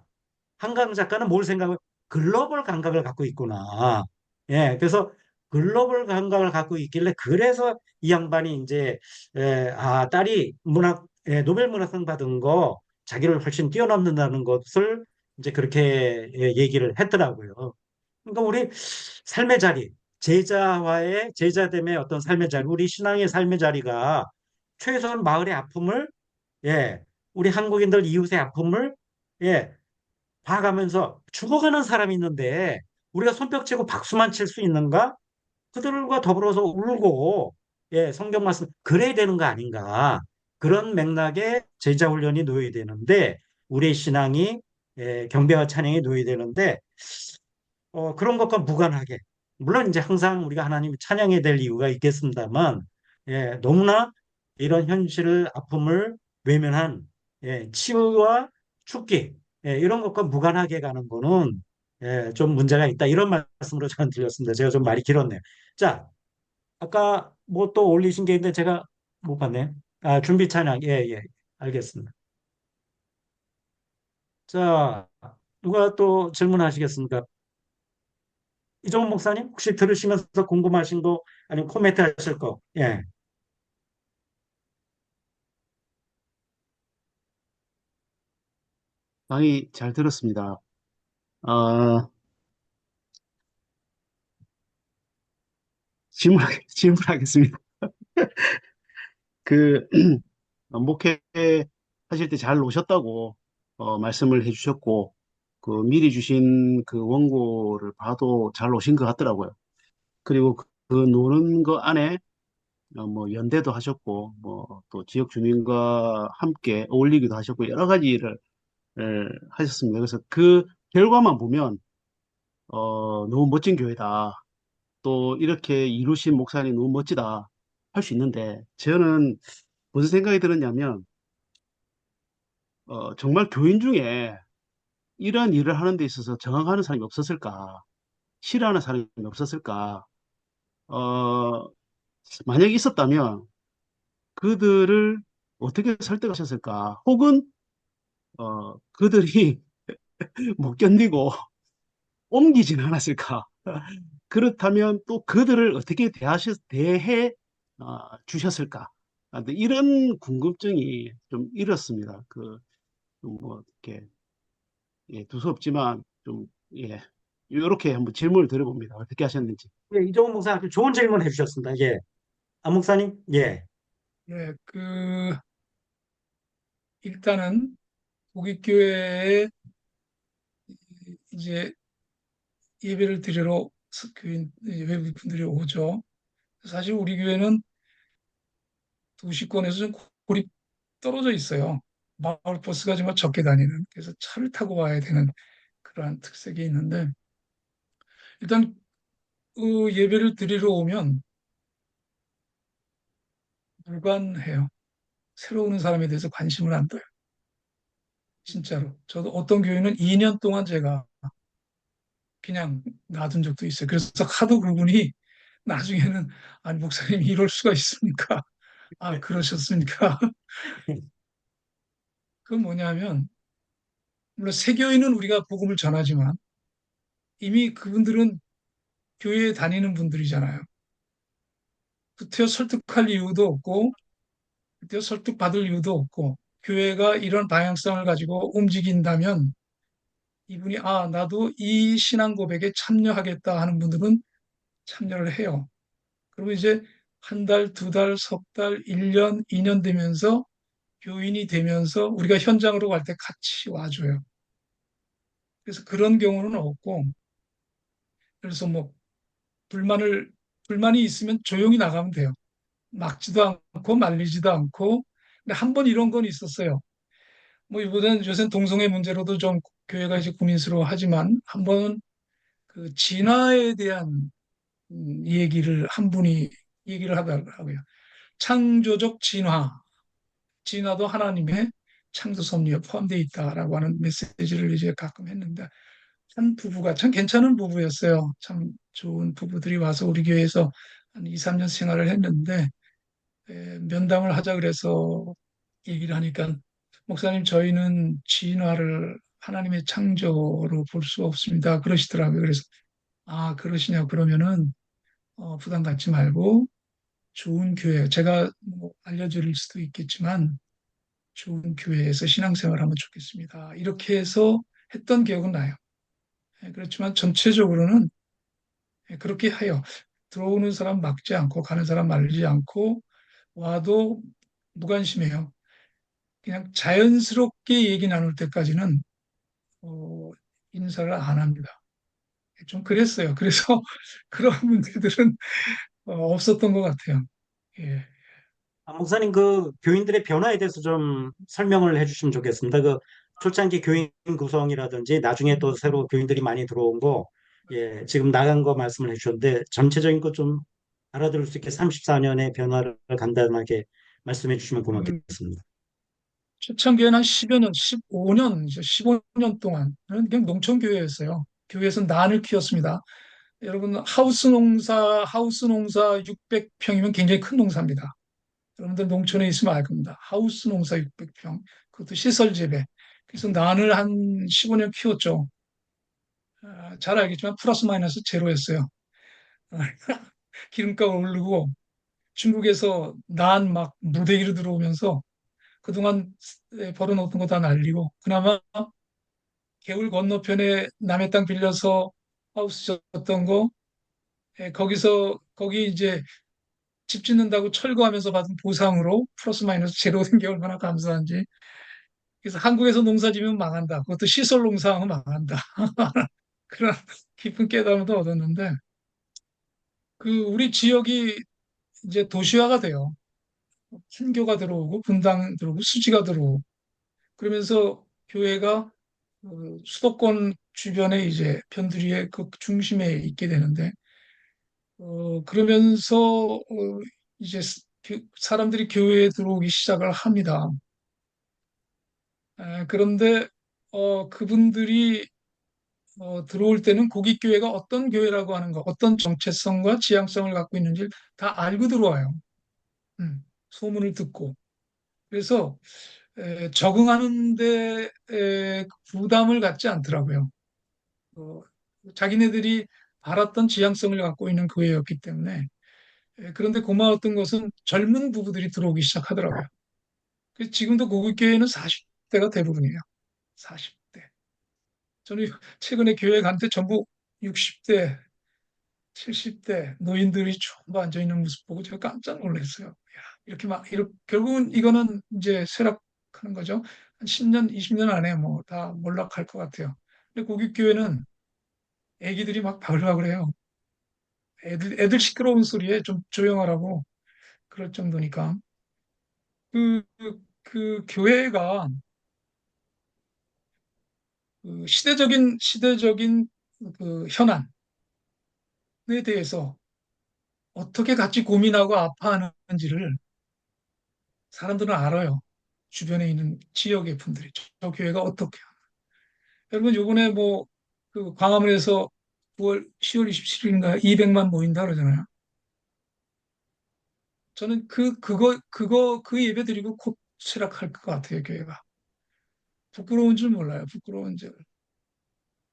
한강 작가는 뭘 생각을 글로벌 감각을 갖고 있구나. 그래서 글로벌 감각을 갖고 있길래 그래서 이 양반이 이제 딸이 노벨 문학상 받은 거 자기를 훨씬 뛰어넘는다는 것을 이제 그렇게 얘기를 했더라고요. 그러니까 우리 삶의 자리, 제자됨의 어떤 삶의 자리, 우리 신앙의 삶의 자리가 최소한 마을의 아픔을 예, 우리 한국인들 이웃의 아픔을 예, 봐가면서 죽어가는 사람이 있는데 우리가 손뼉치고 박수만 칠 수 있는가? 그들과 더불어서 울고 성경 말씀 그래야 되는 거 아닌가? 그런 맥락에 제자 훈련이 놓여야 되는데 우리의 신앙이 경배와 찬양에 놓여야 되는데 그런 것과 무관하게 물론 이제 항상 우리가 하나님을 찬양해야 될 이유가 있겠습니다만 너무나 이런 현실을 아픔을 외면한 치유와 축기 이런 것과 무관하게 가는 거는 좀 문제가 있다 이런 말씀으로 저는 드렸습니다. 제가 좀 말이 길었네요. 자, 아까 뭐 또 올리신 게 있는데 제가 못 봤네. 아, 준비 찬양. 예, 예. 알겠습니다. 자, 누가 또 질문하시겠습니까? 이종훈 목사님 혹시 들으시면서 궁금하신 거 아니면 코멘트 하실 거? 예. 강의 잘 들었습니다. 어, 질문하겠습니다. 그, 목회 하실 때 잘 오셨다고, 말씀을 해주셨고, 미리 주신 그 원고를 봐도 잘 오신 것 같더라고요. 그리고 그 노는 거 안에, 뭐, 연대도 하셨고, 뭐, 또 지역 주민과 함께 어울리기도 하셨고, 여러 가지 일을 하셨습니다. 그래서 그 결과만 보면, 너무 멋진 교회다. 또 이렇게 이루신 목사님 너무 멋지다 할 수 있는데 저는 무슨 생각이 들었냐면 정말 교인 중에 이러한 일을 하는 데 있어서 저항하는 사람이 없었을까 싫어하는 사람이 없었을까 어, 만약에 있었다면 그들을 어떻게 설득하셨을까 혹은 그들이 못 견디고 옮기진 않았을까 그렇다면 또 그들을 어떻게 대해 주셨을까? 근데 이런 궁금증이 좀 일었습니다. 뭐, 이렇게, 예, 두서없지만 좀, 예, 이렇게 한번 질문을 드려봅니다. 어떻게 하셨는지. 예, 이종훈 목사 아주 좋은 질문 해주셨습니다. 예. 안 목사님? 예. 예, 일단은 고깃교회에 이제 예배를 드리러 외국분들이 오죠. 사실 우리 교회는 도시권에서 좀 고립 떨어져 있어요. 마을 버스가 정말 적게 다니는, 그래서 차를 타고 와야 되는 그러한 특색이 있는데, 일단 예배를 드리러 오면 무관해요. 새로 오는 사람에 대해서 관심을 안 둬요. 진짜로. 저도 어떤 교회는 2년 동안 제가 그냥 놔둔 적도 있어요. 그래서 하도 그분이 나중에는, 아니, 목사님 이럴 수가 있습니까? 아, 그러셨습니까? 그건 뭐냐면, 물론 세교인은 우리가 복음을 전하지만 이미 그분들은 교회에 다니는 분들이잖아요. 그때어 설득할 이유도 없고, 그때어 설득받을 이유도 없고, 교회가 이런 방향성을 가지고 움직인다면 이분이, 아, 나도 이 신앙 고백에 참여하겠다 하는 분들은 참여를 해요. 그리고 이제 한 달, 두 달, 석 달, 1년, 2년 되면서 교인이 되면서 우리가 현장으로 갈 때 같이 와줘요. 그래서 그런 경우는 없고, 그래서 뭐 불만이 있으면 조용히 나가면 돼요. 막지도 않고 말리지도 않고. 근데 한 번 이런 건 있었어요. 뭐 이보다는 요새 동성애 문제로도 좀 교회가 이제 고민스러워하지만 한 번은 그 진화에 대한 얘기를 한 분이 얘기를 하더라고요. 창조적 진화, 진화도 하나님의 창조 섭리에 포함되어 있다라고 하는 메시지를 이제 가끔 했는데 한 부부가 참 괜찮은 부부였어요. 참 좋은 부부들이 와서 우리 교회에서 한 2, 3년 생활을 했는데 면담을 하자 그래서 얘기를 하니까 목사님 저희는 진화를 하나님의 창조로 볼 수 없습니다. 그러시더라고요. 그래서 아 그러시냐 그러면은 부담 갖지 말고 좋은 교회 제가 뭐 알려드릴 수도 있겠지만 좋은 교회에서 신앙생활하면 좋겠습니다. 이렇게 해서 했던 기억은 나요. 그렇지만 전체적으로는 그렇게 해요. 들어오는 사람 막지 않고 가는 사람 말리지 않고 와도 무관심해요. 그냥 자연스럽게 얘기 나눌 때까지는 어, 인사를 안 합니다. 좀 그랬어요. 그래서 그런 문제들은 없었던 것 같아요. 예. 안 목사님 그 교인들의 변화에 대해서 좀 설명을 해주시면 좋겠습니다. 그 초창기 교인 구성이라든지 나중에 또 새로 교인들이 많이 들어온 거, 예, 지금 나간 거 말씀을 해주셨는데 전체적인 거 좀 알아들을 수 있게 34년의 변화를 간단하게 말씀해 주시면 음, 고맙겠습니다. 초창기에는 한 10여 년, 15년, 이제 15년 동안은 그냥 농촌교회였어요. 교회에서 난을 키웠습니다. 여러분, 하우스 농사 600평이면 굉장히 큰 농사입니다. 여러분들 농촌에 있으면 알 겁니다. 하우스 농사 600평, 그것도 시설 재배. 그래서 난을 한 15년 키웠죠. 잘 알겠지만 플러스 마이너스 제로였어요. 기름값 오르고 중국에서 난 막 무더기로 들어오면서 그동안 벌어놓던 거 다 날리고 그나마 개울 건너편에 남의 땅 빌려서 하우스 졌던 거 거기 이제 집 짓는다고 철거하면서 받은 보상으로 플러스 마이너스 제로 된 게 얼마나 감사한지. 그래서 한국에서 농사 지으면 망한다. 그것도 시설 농사하면 망한다. 그런 깊은 깨달음도 얻었는데 우리 지역이 이제 도시화가 돼요. 신교가 들어오고 분당 들어오고 수지가 들어오고 그러면서 교회가 수도권 주변에 이제 변두리의 그 중심에 있게 되는데 그러면서 이제 사람들이 교회에 들어오기 시작을 합니다. 그런데 그분들이 들어올 때는 고깃교회가 어떤 교회라고 하는 거, 어떤 정체성과 지향성을 갖고 있는지 다 알고 들어와요. 소문을 듣고. 그래서 적응하는데 부담을 갖지 않더라고요. 어, 자기네들이 바랐던 지향성을 갖고 있는 교회였기 때문에. 그런데 고마웠던 것은 젊은 부부들이 들어오기 시작하더라고요. 지금도 고깃교회는 40대가 대부분이에요. 40대. 저는 최근에 교회 갔는데 전부 60대, 70대 노인들이 전부 앉아 있는 모습 보고 제가 깜짝 놀랐어요. 야, 결국은 이거는 이제 쇠락하는 거죠. 한 10년, 20년 안에 뭐 다 몰락할 것 같아요. 근데 고깃교회는 애기들이 막 바글바글해요. 애들 시끄러운 소리에 좀 조용하라고 그럴 정도니까. 그 교회가 그 시대적인 그 현안에 대해서 어떻게 같이 고민하고 아파하는지를 사람들은 알아요. 주변에 있는 지역의 분들이 저 교회가 어떻게. 여러분 요번에 뭐 그 광화문에서 10월 27일인가 200만 모인다 그러잖아요. 저는 그 예배 드리고 곧 쇠락할 것 같아요, 교회가. 부끄러운 줄 몰라요, 부끄러운 줄.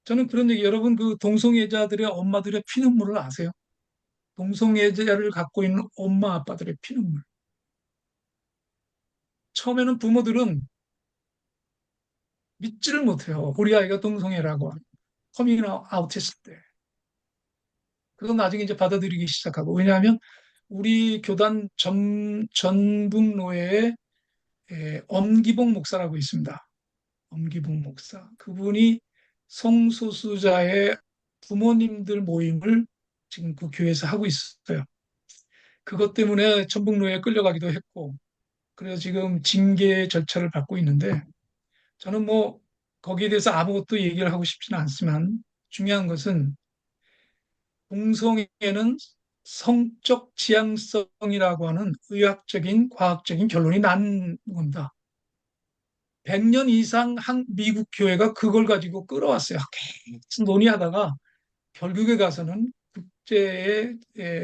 저는 그런 얘기, 여러분 그 동성애자들의 엄마들의 피눈물을 아세요? 동성애자를 갖고 있는 엄마 아빠들의 피눈물. 처음에는 부모들은 믿지를 못해요. 우리 아이가 동성애라고 커밍 아웃 했을 때. 그건 나중에 이제 받아들이기 시작하고. 왜냐하면 우리 교단 전북노회에 엄기봉 목사라고 있습니다. 엄기봉 목사. 그분이 성소수자의 부모님들 모임을 지금 그 교회에서 하고 있어요. 그것 때문에 전북노회에 끌려가기도 했고, 그래서 지금 징계 절차를 받고 있는데, 저는 뭐 거기에 대해서 아무것도 얘기를 하고 싶지는 않지만 중요한 것은 동성애는 성적 지향성이라고 하는 의학적인 과학적인 결론이 난 겁니다. 100년 이상 한 미국 교회가 그걸 가지고 끌어왔어요. 계속 논의하다가 결국에 가서는 국제의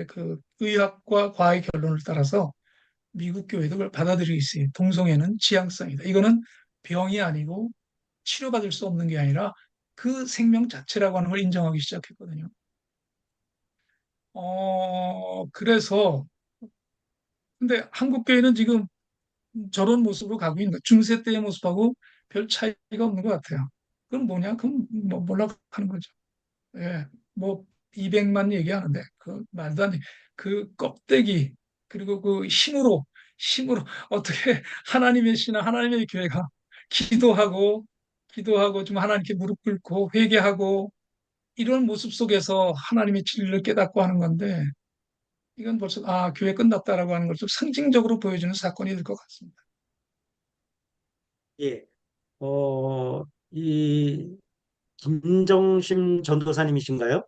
그 의학과 과학의 결론을 따라서 미국 교회도 그걸 받아들이고 있어요. 동성애는 지향성이다. 이거는 병이 아니고 치료받을 수 없는 게 아니라 그 생명 자체라고 하는 걸 인정하기 시작했거든요. 그래서, 근데 한국 교회는 지금 저런 모습으로 가고 있는 거예요. 중세 때의 모습하고 별 차이가 없는 것 같아요. 그럼 뭐냐? 그럼 뭐 몰락하는 거죠. 예, 뭐 200만 얘기하는데 그 말도 안 돼. 그 껍데기 그리고 그 힘으로 어떻게 하나님의 신앙, 하나님의 교회가 기도하고 좀 하나님께 무릎 꿇고 회개하고 이런 모습 속에서 하나님의 진리를 깨닫고 하는 건데 이건 벌써 교회 끝났다라고 하는 걸 좀 상징적으로 보여주는 사건이 될 것 같습니다. 예. 어, 이 김정심 전도사님이신가요?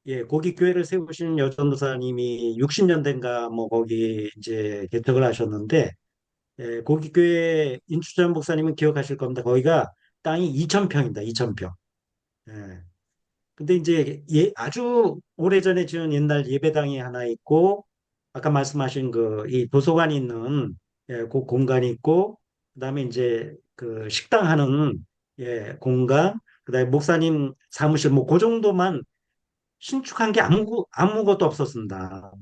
예, 거기 교회를 세우신 여전도사님이 60년대인가 뭐 거기 이제 개척을 하셨는데, 예, 거기 교회 인추전 목사님은 기억하실 겁니다. 거기가 땅이 2,000평입니다. 2,000평. 예. 근데 이제 아주 오래전에 지은 옛날 예배당이 하나 있고, 아까 말씀하신 그 이 도서관이 있는, 예, 그 공간이 있고, 그다음에 이제 그 식당 하는, 예, 공간, 그다음에 목사님 사무실 뭐 그 정도만 신축한 게 아무것도 없었습니다.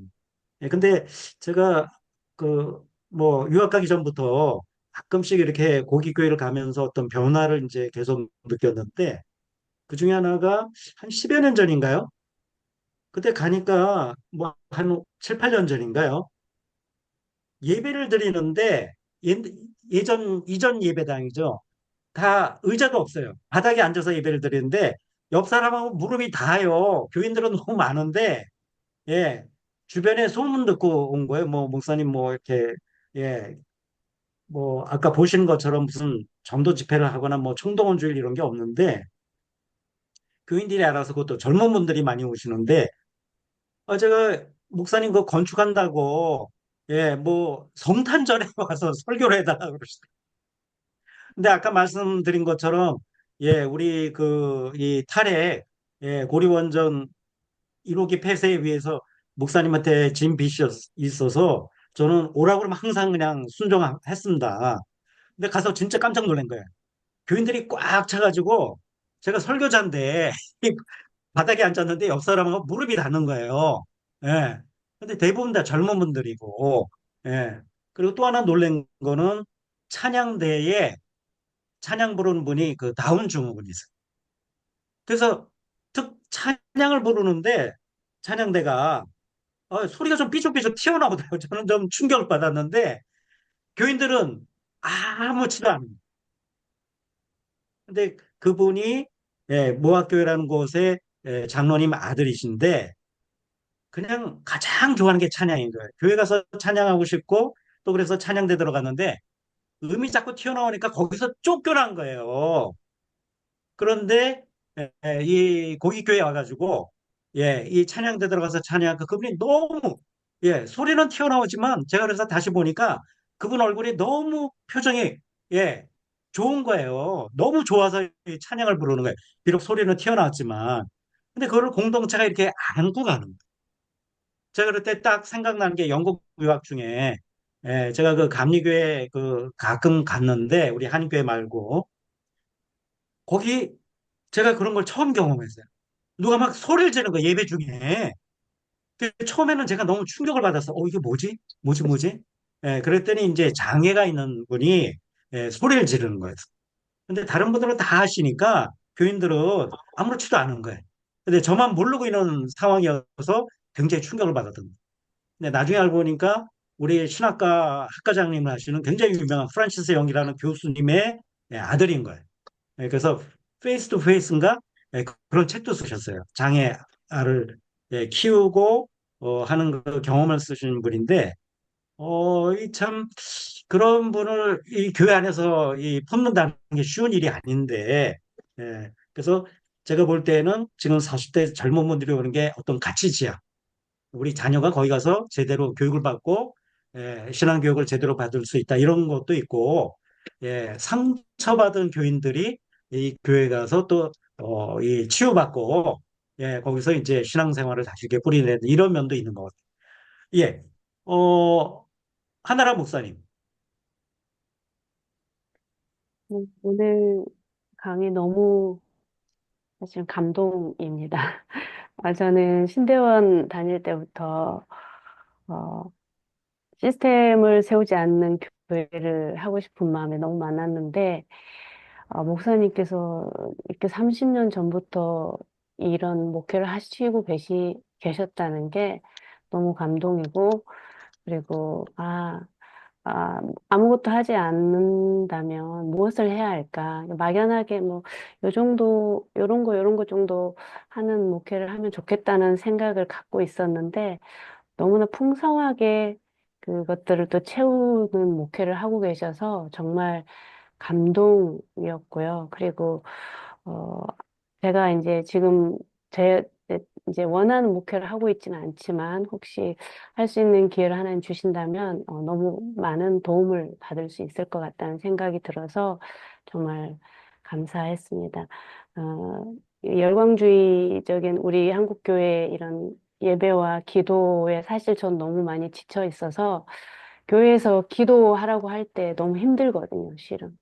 예, 근데 제가 그 뭐 유학 가기 전부터 가끔씩 이렇게 고기교회를 가면서 어떤 변화를 이제 계속 느꼈는데, 그 중에 하나가 한 10여 년 전인가요? 그때 가니까 뭐 한 7, 8년 전인가요? 예배를 드리는데, 예, 이전 예배당이죠. 다 의자가 없어요. 바닥에 앉아서 예배를 드리는데 옆 사람하고 무릎이 닿아요. 교인들은 너무 많은데, 예, 주변에 소문 듣고 온 거예요. 뭐 목사님 뭐 이렇게, 예, 뭐 아까 보시는 것처럼 무슨 전도 집회를 하거나 뭐 총동원 주일 이런 게 없는데, 교인들이 알아서, 그것도 젊은 분들이 많이 오시는데, 제가 목사님 그 건축한다고, 예, 뭐 성탄절에 와서 설교를 해달라고 그러시더라고요. 근데 아까 말씀드린 것처럼, 예, 우리 그 이 탈핵, 예, 고리원전 1호기 폐쇄에 위해서 목사님한테 진 빚이 있어서 저는 오라고 그러면 항상 그냥 순종했습니다. 근데 가서 진짜 깜짝 놀란 거예요. 교인들이 꽉 차가지고, 제가 설교자인데 이 바닥에 앉았는데 옆 사람하고 무릎이 닿는 거예요. 예. 근데 대부분 다 젊은 분들이고, 예. 그리고 또 하나 놀란 거는, 찬양대에 찬양 부르는 분이 그 다운 증후군이 있어요. 그래서 찬양을 부르는데 찬양대가 소리가 좀 삐죽삐죽 튀어나오더라고요. 저는 좀 충격을 받았는데, 교인들은 아무렇지도 않아요. 근데 그분이, 예, 모학교회라는 곳에, 예, 장로님 아들이신데, 그냥 가장 좋아하는 게 찬양인 거예요. 교회 가서 찬양하고 싶고, 또 그래서 찬양대 들어갔는데 음이 자꾸 튀어나오니까 거기서 쫓겨난 거예요. 그런데, 이 고깃교회 와가지고, 예, 이 찬양대 들어가서 찬양하니까 그분이 너무, 예, 소리는 튀어나오지만 제가 그래서 다시 보니까 그분 얼굴이 너무 표정이, 예, 좋은 거예요. 너무 좋아서 이 찬양을 부르는 거예요. 비록 소리는 튀어나왔지만. 근데 그거를 공동체가 이렇게 안고 가는 거예요. 제가 그때 딱 생각나는 게, 영국 유학 중에, 예, 제가 그 감리교회 그 가끔 갔는데, 우리 한교회 말고 거기 제가 그런 걸 처음 경험했어요. 누가 막 소리를 지르는 거, 예배 중에. 처음에는 제가 너무 충격을 받았어. 이게 뭐지? 뭐지, 뭐지? 예, 그랬더니 이제 장애가 있는 분이, 예, 소리를 지르는 거예요. 근데 다른 분들은 다 하시니까 교인들은 아무렇지도 않은 거예요. 근데 저만 모르고 있는 상황이어서 굉장히 충격을 받았던 거예요. 근데 나중에 알고 보니까 우리 신학과 학과장님을 하시는 굉장히 유명한 프란시스 영이라는 교수님의, 예, 아들인 거예요. 예, 그래서 페이스 투 페이스인가, 예, 그런 책도 쓰셨어요. 장애아를, 예, 키우고 하는 그 경험을 쓰신 분인데, 이 참 그런 분을 이 교회 안에서 이 품는다는 게 쉬운 일이 아닌데, 예, 그래서 제가 볼 때는 지금 40대 젊은 분들이 오는 게 어떤 가치지향, 우리 자녀가 거기 가서 제대로 교육을 받고, 예, 신앙교육을 제대로 받을 수 있다, 이런 것도 있고, 예, 상처받은 교인들이 이 교회 가서 또 이 치유받고, 예, 거기서 이제 신앙생활을 다시 이렇게 뿌리내는 이런 면도 있는 것 같아요. 예, 어, 하나라 목사님. 오늘 강의 너무 사실 감동입니다. 저는 신대원 다닐 때부터 어, 시스템을 세우지 않는 교회를 하고 싶은 마음이 너무 많았는데, 목사님께서 이렇게 30년 전부터 이런 목회를 하시고 계셨다는 게 너무 감동이고, 그리고, 아무것도 하지 않는다면 무엇을 해야 할까? 막연하게 뭐, 요 정도, 요런 거 정도 하는 목회를 하면 좋겠다는 생각을 갖고 있었는데, 너무나 풍성하게 그것들을 또 채우는 목회를 하고 계셔서 정말 감동이었고요. 그리고, 어, 제가 이제 지금 제, 이제 원하는 목회를 하고 있지는 않지만 혹시 할 수 있는 기회를 하나 주신다면 너무 많은 도움을 받을 수 있을 것 같다는 생각이 들어서 정말 감사했습니다. 열광주의적인 우리 한국교회 이런 예배와 기도에 사실 전 너무 많이 지쳐 있어서 교회에서 기도하라고 할 때 너무 힘들거든요, 실은.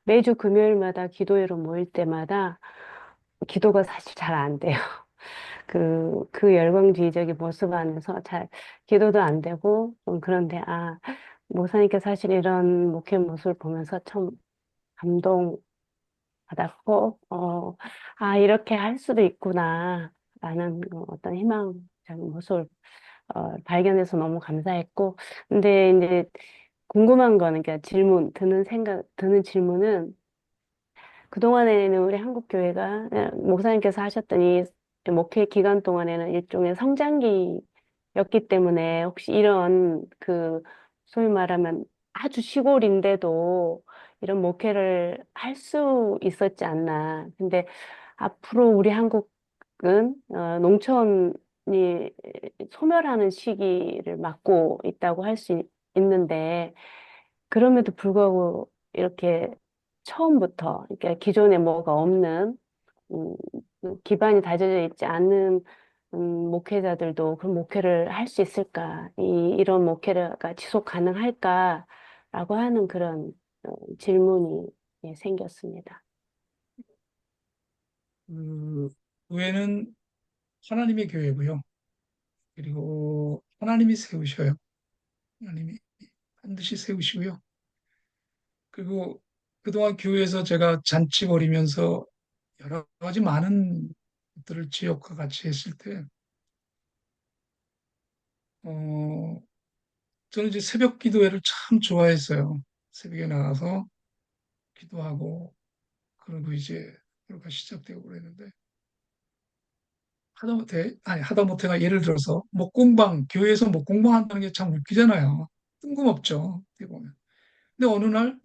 매주 금요일마다 기도회로 모일 때마다 기도가 사실 잘 안 돼요. 그 열광주의적인 모습 안에서 기도도 안 되고, 좀 그런데, 목사님께서 사실 이런 목회 모습을 보면서 참 감동받았고, 이렇게 할 수도 있구나, 라는 어떤 희망적인 모습을 발견해서 너무 감사했고, 근데 이제 궁금한 거는, 그러니까 드는 질문은, 그동안에는 우리 한국교회가 목사님께서 하셨던 이 목회 기간 동안에는 일종의 성장기였기 때문에 혹시 이런 소위 말하면 아주 시골인데도 이런 목회를 할 수 있었지 않나. 근데 앞으로 우리 한국은 농촌이 소멸하는 시기를 맞고 있다고 할 수 있는데 그럼에도 불구하고 이렇게 처음부터, 그러니까 기존에 뭐가 없는, 음, 기반이 다져져 있지 않는, 목회자들도 그런 목회를 할 수 있을까? 이런 목회가 지속 가능할까라고 하는 그런 질문이 생겼습니다. 그 교회는 하나님의 교회고요. 그리고 하나님이 세우셔요. 하나님이 반드시 세우시고요. 그리고 그동안 교회에서 제가 잔치 벌이면서 여러 가지 많은 것들을 지역과 같이 했을 때, 어, 저는 이제 새벽 기도회를 참 좋아했어요. 새벽에 나가서 기도하고, 그리고 이제 하루가 시작되고 그랬는데, 하다못해가 예를 들어서 목공방, 교회에서 목공방 한다는 게 참 웃기잖아요. 뜬금없죠. 어떻게 보면. 근데 어느 날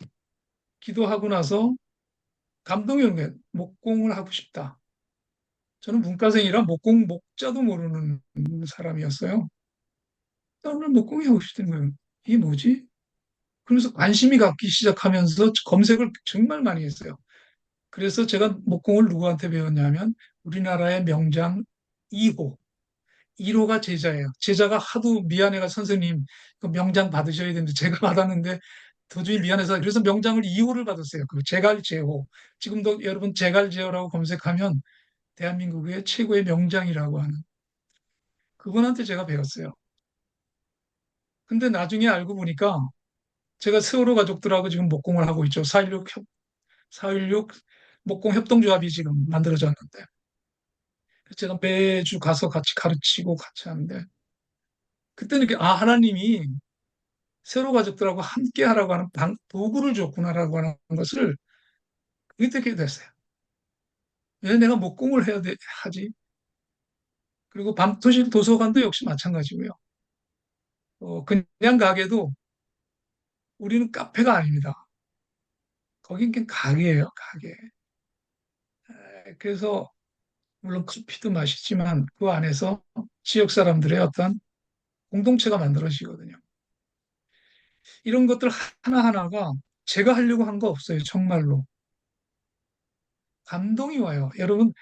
기도하고 나서 감동이 오는 거예요. 목공을 하고 싶다. 저는 문과생이라 목자도 모르는 사람이었어요. 오늘 목공이 하고 싶다는 거예요. 이게 뭐지? 그러면서 관심이 갖기 시작하면서 검색을 정말 많이 했어요. 그래서 제가 목공을 누구한테 배웠냐면 우리나라의 명장 2호. 1호가 제자예요. 제자가 하도 미안해가 선생님 그 명장 받으셔야 되는데 제가 받았는데 도저히 미안해서 그래서 명장을 2호를 받았어요. 그 제갈제호. 지금도 여러분 제갈제호라고 검색하면 대한민국의 최고의 명장이라고 하는 그분한테 제가 배웠어요. 근데 나중에 알고 보니까 제가 세월호 가족들하고 지금 목공을 하고 있죠. 4.16 목공 협동조합이 지금 만들어졌는데 제가 매주 가서 같이 가르치고 같이 하는데 그때는 하나님이 세월호 가족들하고 함께 하라고 하는 도구를 줬구나라고 하는 것을 그게 되게 됐어요. 왜 내가 목공을 하지? 그리고 밤토실 도서관도 역시 마찬가지고요. 그냥 가게도 우리는 카페가 아닙니다. 거긴 그냥 가게예요, 가게. 그래서 물론 커피도 마시지만 그 안에서 지역 사람들의 어떤 공동체가 만들어지거든요. 이런 것들 하나하나가 제가 하려고 한 거 없어요, 정말로. 감동이 와요. 여러분,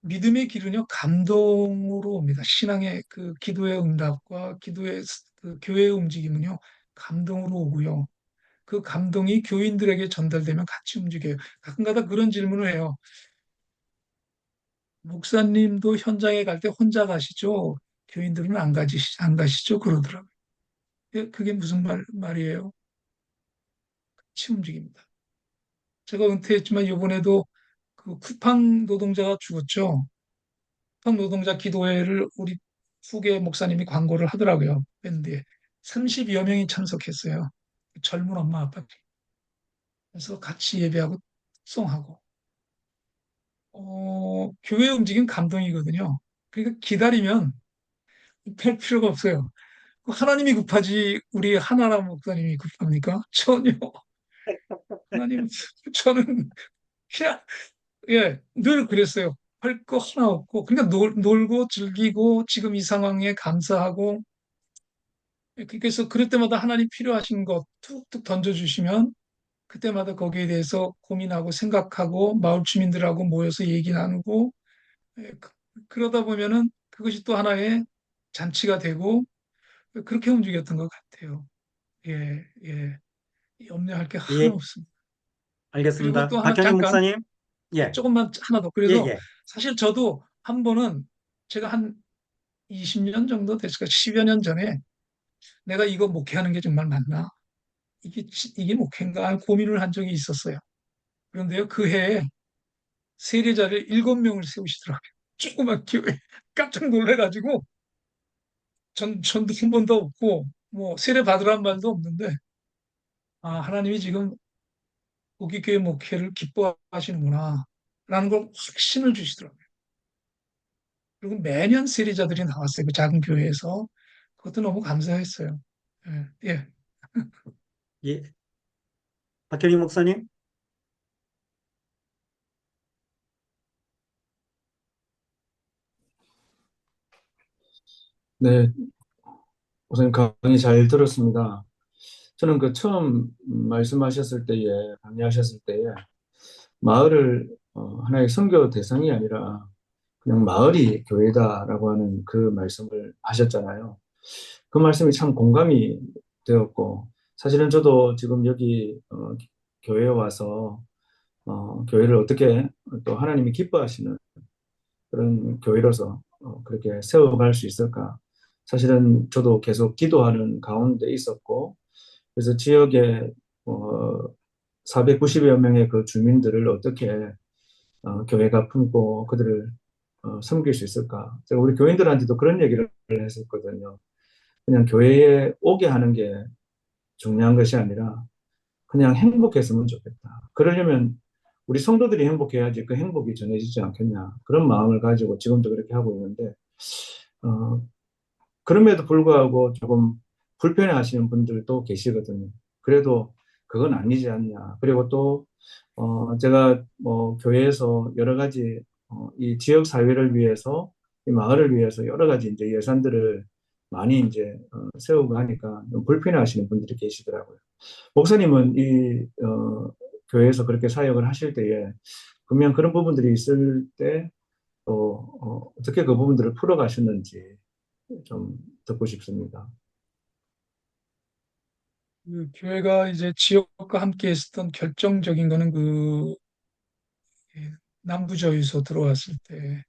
믿음의 길은요, 감동으로 옵니다. 신앙의 그 기도의 응답과 기도의 그 교회의 움직임은요, 감동으로 오고요. 그 감동이 교인들에게 전달되면 같이 움직여요. 가끔가다 그런 질문을 해요. 목사님도 현장에 갈 때 혼자 가시죠? 교인들은 안 가시죠? 그러더라고요. 그게 무슨 말이에요? 같이 움직입니다. 제가 은퇴했지만 이번에도 그 쿠팡 노동자가 죽었죠. 쿠팡 노동자 기도회를 우리 후계 목사님이 광고를 하더라고요. 밴드에. 30여 명이 참석했어요. 젊은 엄마 아빠들이. 그래서 같이 예배하고 송하고. 교회 움직임 감동이거든요. 그러니까 기다리면 할 필요가 없어요. 하나님이 급하지 우리 하나라 목사님이 급합니까? 전혀. 하나님, 저는 그냥, 예, 늘 그랬어요. 할 거 하나 없고, 그러니까 놀고 즐기고 지금 이 상황에 감사하고, 그래서 그럴 때마다 하나님 필요하신 거 툭툭 던져주시면 그때마다 거기에 대해서 고민하고 생각하고 마을 주민들하고 모여서 얘기 나누고 예, 그러다 보면은 그것이 또 하나의 잔치가 되고 그렇게 움직였던 것 같아요. 예, 예. 염려할 게 하나 예, 없습니다. 그리고 알겠습니다. 또 하나 박현희 잠깐 목사님, 예, 조금만 하나 더. 예, 그래서 예, 사실 저도 한 번은 제가 한 20년 정도 됐을까 10여 년 전에 내가 이거 목회하는 게 정말 맞나? 이게 목회인가? 하는 고민을 한 적이 있었어요. 그런데요, 그 해에 세례자를 7명을 세우시더라고요. 조그만 교회. 깜짝 놀래가지고, 전도 한 번도 없고, 뭐, 세례 받으라는 말도 없는데, 아, 하나님이 지금 우리 교회 목회를 기뻐하시는구나. 라는 걸 확신을 주시더라고요. 그리고 매년 세례자들이 나왔어요. 그 작은 교회에서. 그것도 너무 감사했어요. 예, 예. 예, 박현희 목사님, 네, 우선 강의 잘 들었습니다. 저는 그 처음 말씀하셨을 때에, 강의하셨을 때에, 마을을 하나의 선교 대상이 아니라 그냥 마을이 교회다라고 하는 그 말씀을 하셨잖아요. 그 말씀이 참 공감이 되었고, 사실은 저도 지금 여기 교회에 와서 교회를 어떻게 또 하나님이 기뻐하시는 그런 교회로서 그렇게 세워갈 수 있을까? 사실은 저도 계속 기도하는 가운데 있었고, 그래서 지역에 490여 명의 그 주민들을 어떻게 교회가 품고 그들을 섬길 수 있을까? 제가 우리 교인들한테도 그런 얘기를 했었거든요. 그냥 교회에 오게 하는 게 중요한 것이 아니라 그냥 행복했으면 좋겠다. 그러려면 우리 성도들이 행복해야지 그 행복이 전해지지 않겠냐. 그런 마음을 가지고 지금도 그렇게 하고 있는데, 어, 그럼에도 불구하고 조금 불편해 하시는 분들도 계시거든요. 그래도 그건 아니지 않냐. 그리고 또, 제가 뭐 교회에서 여러 가지, 이 지역 사회를 위해서, 이 마을을 위해서 여러 가지 이제 예산들을 많이 이제 세우고 하니까 좀 불편해 하시는 분들이 계시더라고요. 목사님은 교회에서 그렇게 사역을 하실 때에 분명 그런 부분들이 있을 때 또 어떻게 그 부분들을 풀어가셨는지 좀 듣고 싶습니다. 그 교회가 이제 지역과 함께 했었던 결정적인 거는 예, 남부저에서 들어왔을 때,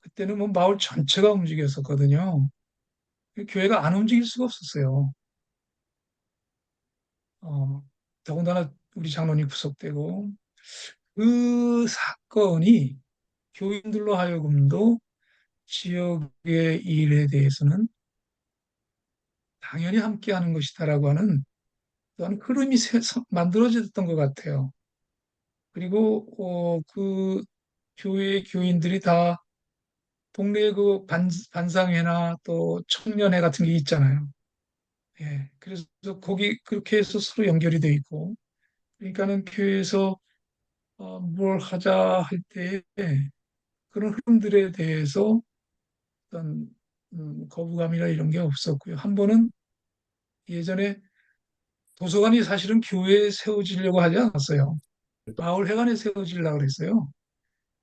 그때는 뭐 마을 전체가 움직였었거든요. 교회가 안 움직일 수가 없었어요. 어, 더군다나 우리 장로님 구속되고, 그 사건이 교인들로 하여금도 지역의 일에 대해서는 당연히 함께하는 것이다라고 하는 또한 흐름이 만들어졌던 것 같아요. 그리고 그 교회 교인들이 다 동네 그 반상회나 또 청년회 같은 게 있잖아요. 예, 그래서 거기 그렇게 해서 서로 연결이 돼 있고, 그러니까는 교회에서 뭘 하자 할 때 그런 흐름들에 대해서 어떤 거부감이나 이런 게 없었고요. 한 번은 예전에 도서관이 사실은 교회에 세워지려고 하지 않았어요. 마을 회관에 세워지려고 그랬어요.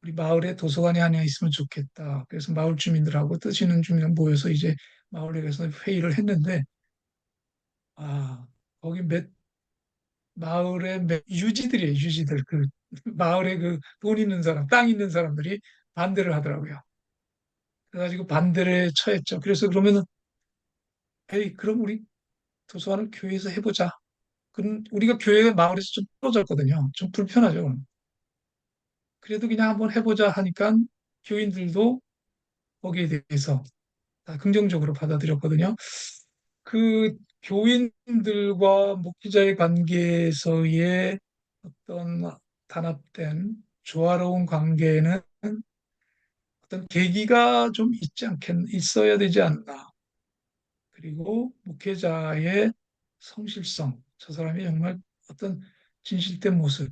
우리 마을에 도서관이 하나 있으면 좋겠다. 그래서 마을 주민들하고 뜻 있는 주민들 모여서 이제 마을에 가서 회의를 했는데, 아, 거기 마을의 유지들이에요, 유지들. 그 마을에 그 돈 있는 사람, 땅 있는 사람들이 반대를 하더라고요. 그래가지고 반대를 처했죠. 그래서 그러면은, 에이, 그럼 우리 도서관을 교회에서 해보자. 그럼 우리가 교회 마을에서 좀 떨어졌거든요. 좀 불편하죠. 그래도 그냥 한번 해보자 하니까 교인들도 거기에 대해서 다 긍정적으로 받아들였거든요. 그 교인들과 목회자의 관계에서의 어떤 단합된 조화로운 관계는 어떤 계기가 좀 있어야 되지 않나. 그리고 목회자의 성실성, 저 사람이 정말 어떤 진실된 모습,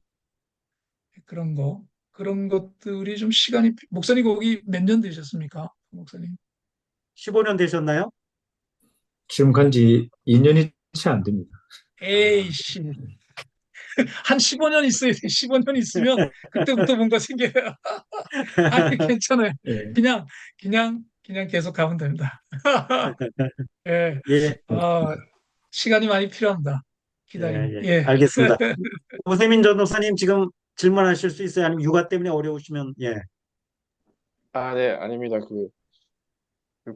그런 것들이 좀 시간이, 목사님 거기 몇 년 되셨습니까? 목사님. 15년 되셨나요? 지금 간지 2년이 채 안 됩니다. 아, 에이씨. 한 15년 있어야 돼. 15년 있으면 그때부터 뭔가 생겨요. 아니, 괜찮아요. 예, 그냥, 그냥 계속 가면 됩니다. 예, 예, 아, 시간이 많이 필요합니다. 예, 기다림. 예, 예. 알겠습니다. 오세민 전도사님 지금 질문하실 수 있어요? 아니면 육아 때문에 어려우시면, 예. 아, 네, 아닙니다. 그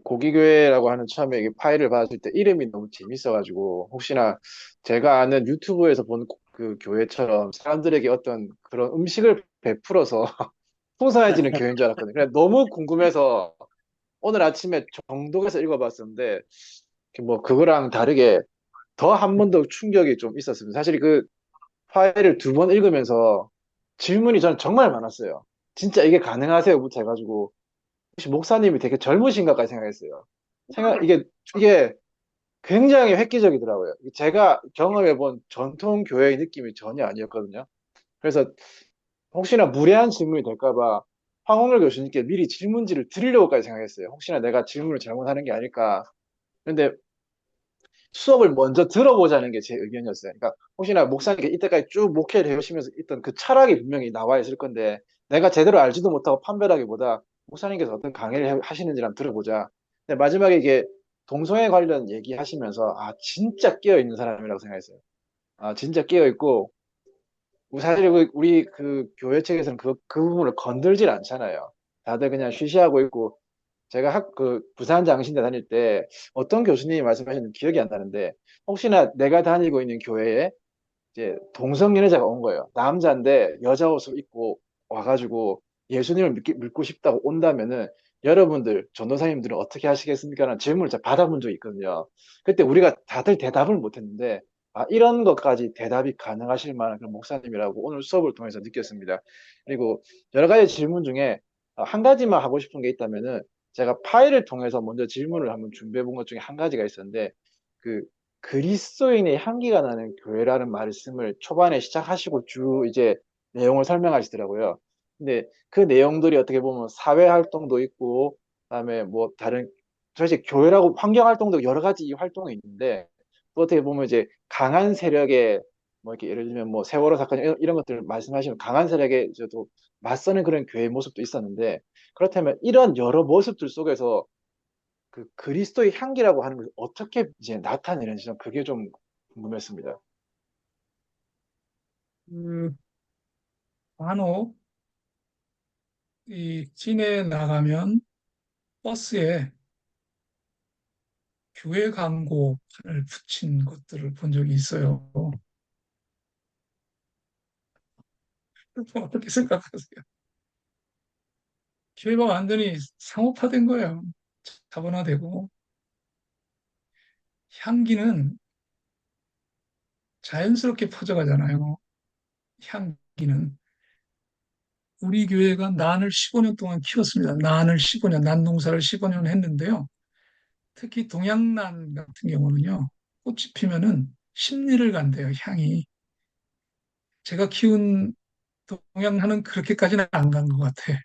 고기교회라고 하는 처음에 이게 파일을 받았을 때 이름이 너무 재밌어가지고 혹시나 제가 아는 유튜브에서 본 그 교회처럼 사람들에게 어떤 그런 음식을 베풀어서 풍성해지는 교회인 줄 알았거든요. 그래 너무 궁금해서 오늘 아침에 정독해서 읽어봤었는데 뭐 그거랑 다르게 더 한 번 더 충격이 좀 있었습니다. 사실 그 파일을 두 번 읽으면서 질문이 저는 정말 많았어요. 진짜 이게 가능하세요?부터 해가지고 혹시 목사님이 되게 젊으신가까지 생각했어요. 이게 굉장히 획기적이더라고요. 제가 경험해본 전통 교회의 느낌이 전혀 아니었거든요. 그래서 혹시나 무례한 질문이 될까봐 황홍열 교수님께 미리 질문지를 드리려고까지 생각했어요. 혹시나 내가 질문을 잘못하는 게 아닐까. 근데 수업을 먼저 들어보자는 게 제 의견이었어요. 그러니까 혹시나 목사님께 이때까지 쭉 목회를 해오시면서 있던 그 철학이 분명히 나와 있을 건데 내가 제대로 알지도 못하고 판별하기보다 목사님께서 어떤 강의를 하시는지 한번 들어보자. 근데 마지막에 이게 동성애 관련 얘기하시면서 아 진짜 깨어 있는 사람이라고 생각했어요. 아 진짜 깨어 있고 사실 우리 그 교회 측에서는 그 부분을 건들질 않잖아요. 다들 그냥 쉬쉬하고 있고 제가 그 부산 장신대 다닐 때 어떤 교수님이 말씀하셨는지 기억이 안 나는데 혹시나 내가 다니고 있는 교회에 이제 동성 연애자가 온 거예요. 남자인데 여자 옷을 입고 와가지고 예수님을 믿고 싶다고 온다면은 여러분들 전도사님들은 어떻게 하시겠습니까? 라는 질문을 제가 받아본 적이 있거든요. 그때 우리가 다들 대답을 못했는데 아 이런 것까지 대답이 가능하실 만한 그런 목사님이라고 오늘 수업을 통해서 느꼈습니다. 그리고 여러 가지 질문 중에 한 가지만 하고 싶은 게 있다면은 제가 파일을 통해서 먼저 질문을 한번 준비해 본 것 중에 한 가지가 있었는데 그 그리스도인의 향기가 나는 교회라는 말씀을 초반에 시작하시고 쭉 이제 내용을 설명하시더라고요. 근데 그 내용들이 어떻게 보면 사회 활동도 있고, 그다음에 뭐 다른 사실 교회라고 환경 활동도 여러 가지 이 활동이 있는데 또 어떻게 보면 이제 강한 세력에 뭐 이렇게 예를 들면 뭐 세월호 사건 이런 것들 말씀하시면 강한 세력에 저도 맞서는 그런 교회 모습도 있었는데 그렇다면 이런 여러 모습들 속에서 그 그리스도의 향기라고 하는 걸 어떻게 이제 나타내는지 좀 그게 좀 궁금했습니다. 그, 간혹, 이, 시내에 나가면 버스에 교회 광고를 붙인 것들을 본 적이 있어요. 어떻게 생각하세요? 교회가 완전히 상업화된 거예요. 자본화되고. 향기는 자연스럽게 퍼져가잖아요. 향기는. 우리 교회가 난을 15년 동안 키웠습니다. 난을 15년, 난 농사를 15년 했는데요. 특히 동양난 같은 경우는요. 꽃이 피면은 십리를 간대요, 향이. 제가 키운 동양나는 그렇게까지는 안 간 것 같아.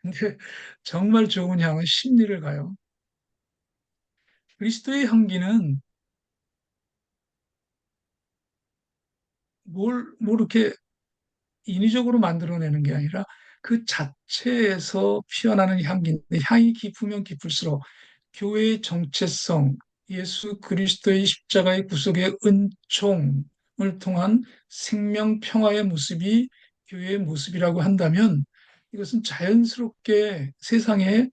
근데 정말 좋은 향은 십리를 가요. 그리스도의 향기는 뭘 이렇게 인위적으로 만들어내는 게 아니라 그 자체에서 피어나는 향기인데 향이 깊으면 깊을수록 교회의 정체성, 예수 그리스도의 십자가의 구속의 은총을 통한 생명 평화의 모습이 교회의 모습이라고 한다면 이것은 자연스럽게 세상의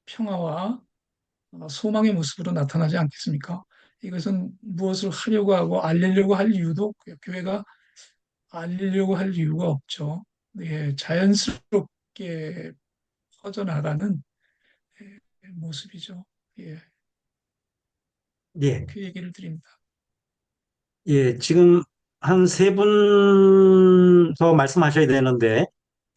평화와 소망의 모습으로 나타나지 않겠습니까? 이것은 무엇을 하려고 하고 알리려고 할 이유도 없고요. 교회가 알리려고 할 이유가 없죠. 예, 자연스럽게 퍼져나가는 모습이죠. 예, 예, 그 얘기를 드립니다. 예, 지금 한 세 분 더 말씀하셔야 되는데,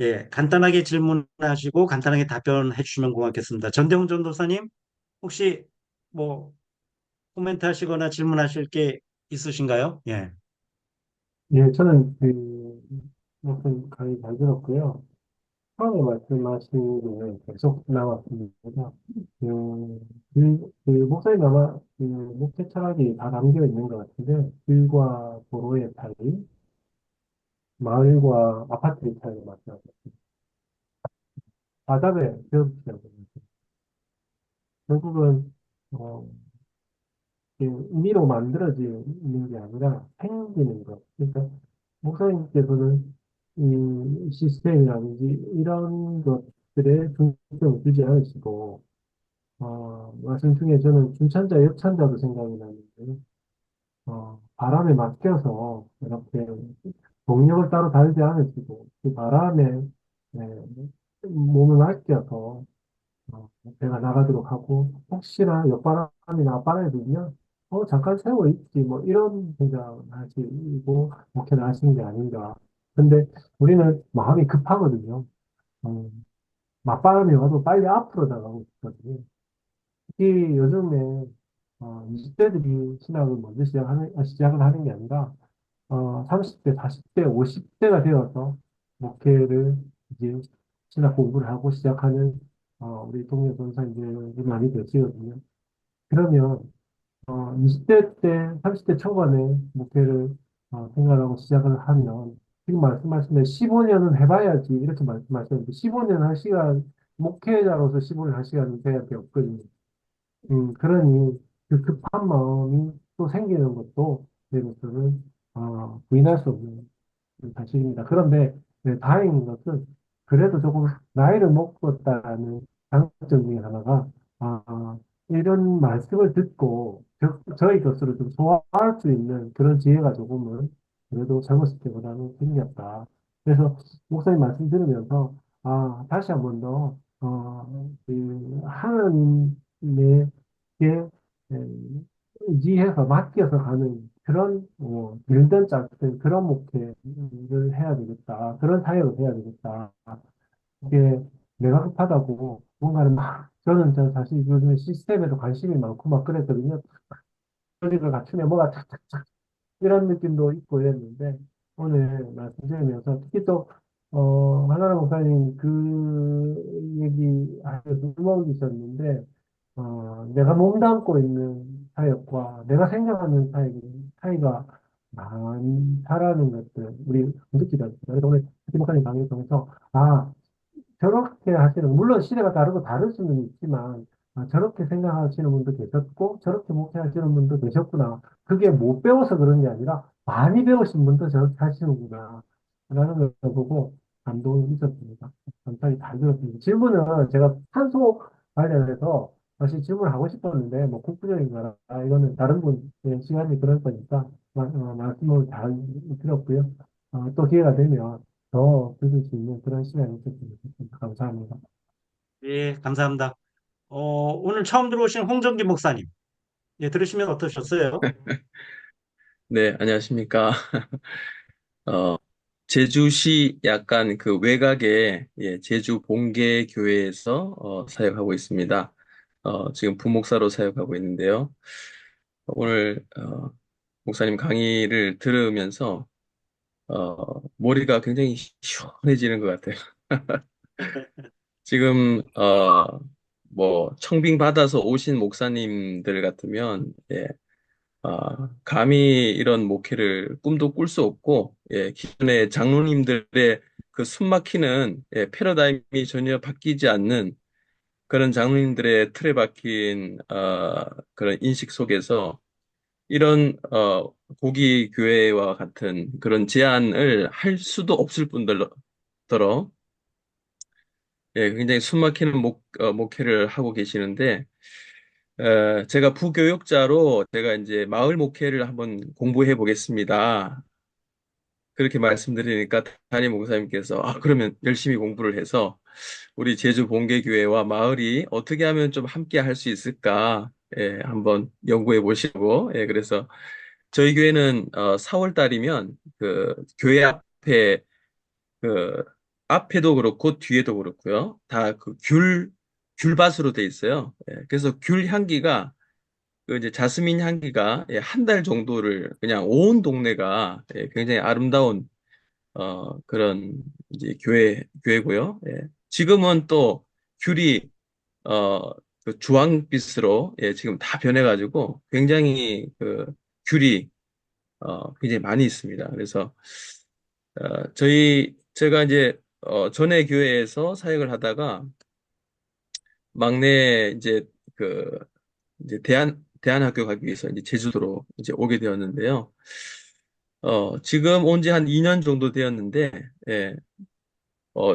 예, 간단하게 질문하시고 간단하게 답변해 주시면 고맙겠습니다. 전대웅 전도사님, 혹시 뭐 코멘트 하시거나 질문하실 게 있으신가요? 예. 예, 저는 무슨 강의 잘 들었고요. 처음에 말씀하신 게 계속 나왔습니다. 목사님 아마 목회 철학이 다 담겨 있는 것 같은데, 길과 도로의 차이, 마을과 아파트의 차이를 말씀하셨습니다. 바다의 기업이라고 결국은, 어, 임의로 만들어지는 게 아니라 생기는 것. 그러니까, 목사님께서는 이 시스템이라든지 이런 것들에 중점을 두지 않으시고, 말씀 중에 저는 중찬자, 역찬자도 생각이 나는데, 바람에 맡겨서 이렇게 동력을 따로 달지 않으시고, 그 바람에 네, 몸을 맡겨서 배가 나가도록 하고, 혹시나 옆바람이나 앞바람이 불면, 잠깐 세워 있지, 뭐, 이런 생각을 하시고, 목회를 하시는 게 아닌가. 근데 우리는 마음이 급하거든요. 맞바람이 와도 빨리 앞으로 나가고 싶거든요. 특히 요즘에 20대들이 신학을 먼저 시작을 하는 게 아니라 30대, 40대, 50대가 되어서 목회를 이제 신학 공부를 하고 시작하는 우리 동료 전사님들이 많이 계시거든요. 그러면 20대 때, 30대 초반에 목회를 생각하고 시작을 하면 지금 말씀하신 대로 15년은 해봐야지 이렇게 말씀하셨는데 15년 할 시간, 목회자로서 15년 할 시간은 제한테 없거든요. 그러니 그 급한 마음이 또 생기는 것도 제 모습은 부인할 수 없는 사실입니다. 그런데 네, 다행인 것은 그래도 조금 나이를 먹었다는 장점 중에 하나가 이런 말씀을 듣고 저희 것으로 좀 소화할 수 있는 그런 지혜가 조금은 그래도 젊었을 때보다는 생겼다. 그래서 목사님 말씀 들으면서 다시 한 번 더 하나님의 의지해서 맡겨서 가는 그런 일든 짰든 그런 목회를 해야 되겠다. 그런 사역을 해야 되겠다. 이게 내가 급하다고 뭔가를 막 저는 사실 요즘에 시스템에도 관심이 많고 막 그랬거든요. 조직을 갖추면 뭐가 착착착 이런 느낌도 있고 이랬는데 오늘 말씀 드리면서 특히 또 하나라 목사님 그 얘기 하셔서 주목이셨는데 내가 몸담고 있는 사역과 내가 생각하는 사역이 차이가 많다라는 것들 우리 느끼다. 그래서 오늘 특히 목사님 강의 통해서 저렇게 하시는, 물론 시대가 다르고 다를 수는 있지만, 저렇게 생각하시는 분도 계셨고, 저렇게 목회하시는 분도 계셨구나. 그게 못 배워서 그런 게 아니라, 많이 배우신 분도 저렇게 하시는구나. 라는 걸 보고 감동이 있었습니다. 감사히 잘 들었습니다. 질문은 제가 탄소 관련해서 사실 질문을 하고 싶었는데, 뭐, 국부적인 거라, 이거는 다른 분의 시간이 그럴 거니까, 말씀을 잘 들었고요. 또 기회가 되면, 더 들을 수 있는 그런 시간이 있었으면 좋겠습니다. 감사합니다. 예, 감사합니다. 오늘 처음 들어오신 홍정기 목사님. 예, 들으시면 어떠셨어요? 네, 안녕하십니까. 어, 제주시 약간 그 외곽에, 예, 제주 본계 교회에서, 사역하고 있습니다. 지금 부목사로 사역하고 있는데요. 오늘, 목사님 강의를 들으면서, 머리가 굉장히 시원해지는 것 같아요. 지금, 뭐, 청빙 받아서 오신 목사님들 같으면, 예, 감히 이런 목회를 꿈도 꿀 수 없고, 예, 기존의 장로님들의 그 숨막히는 예, 패러다임이 전혀 바뀌지 않는 그런 장로님들의 틀에 박힌 그런 인식 속에서 이런 고기 교회와 같은 그런 제안을 할 수도 없을 뿐더러 예, 굉장히 숨막히는 목회를 하고 계시는데 제가 부교육자로 제가 이제 마을 목회를 한번 공부해 보겠습니다. 그렇게 말씀드리니까 담임 목사님께서 그러면 열심히 공부를 해서 우리 제주 본계교회와 마을이 어떻게 하면 좀 함께 할 수 있을까 예, 한번 연구해 보시고 예, 그래서 저희 교회는 4월 달이면 그 교회 앞에 그 앞에도 그렇고 뒤에도 그렇고요. 다 그 귤밭으로 돼 있어요. 예, 그래서 귤 향기가 그 이제 자스민 향기가 한 달 정도를 그냥 온 동네가 굉장히 아름다운 그런 이제 교회고요. 지금은 또 귤이 그 주황빛으로 지금 다 변해가지고 굉장히 그 귤이 굉장히 많이 있습니다. 그래서 제가 이제 전에 교회에서 사역을 하다가 막내 그 이제 대안학교 가기 위해서 이제 제주도로 이제 오게 되었는데요. 지금 온지 한 2년 정도 되었는데,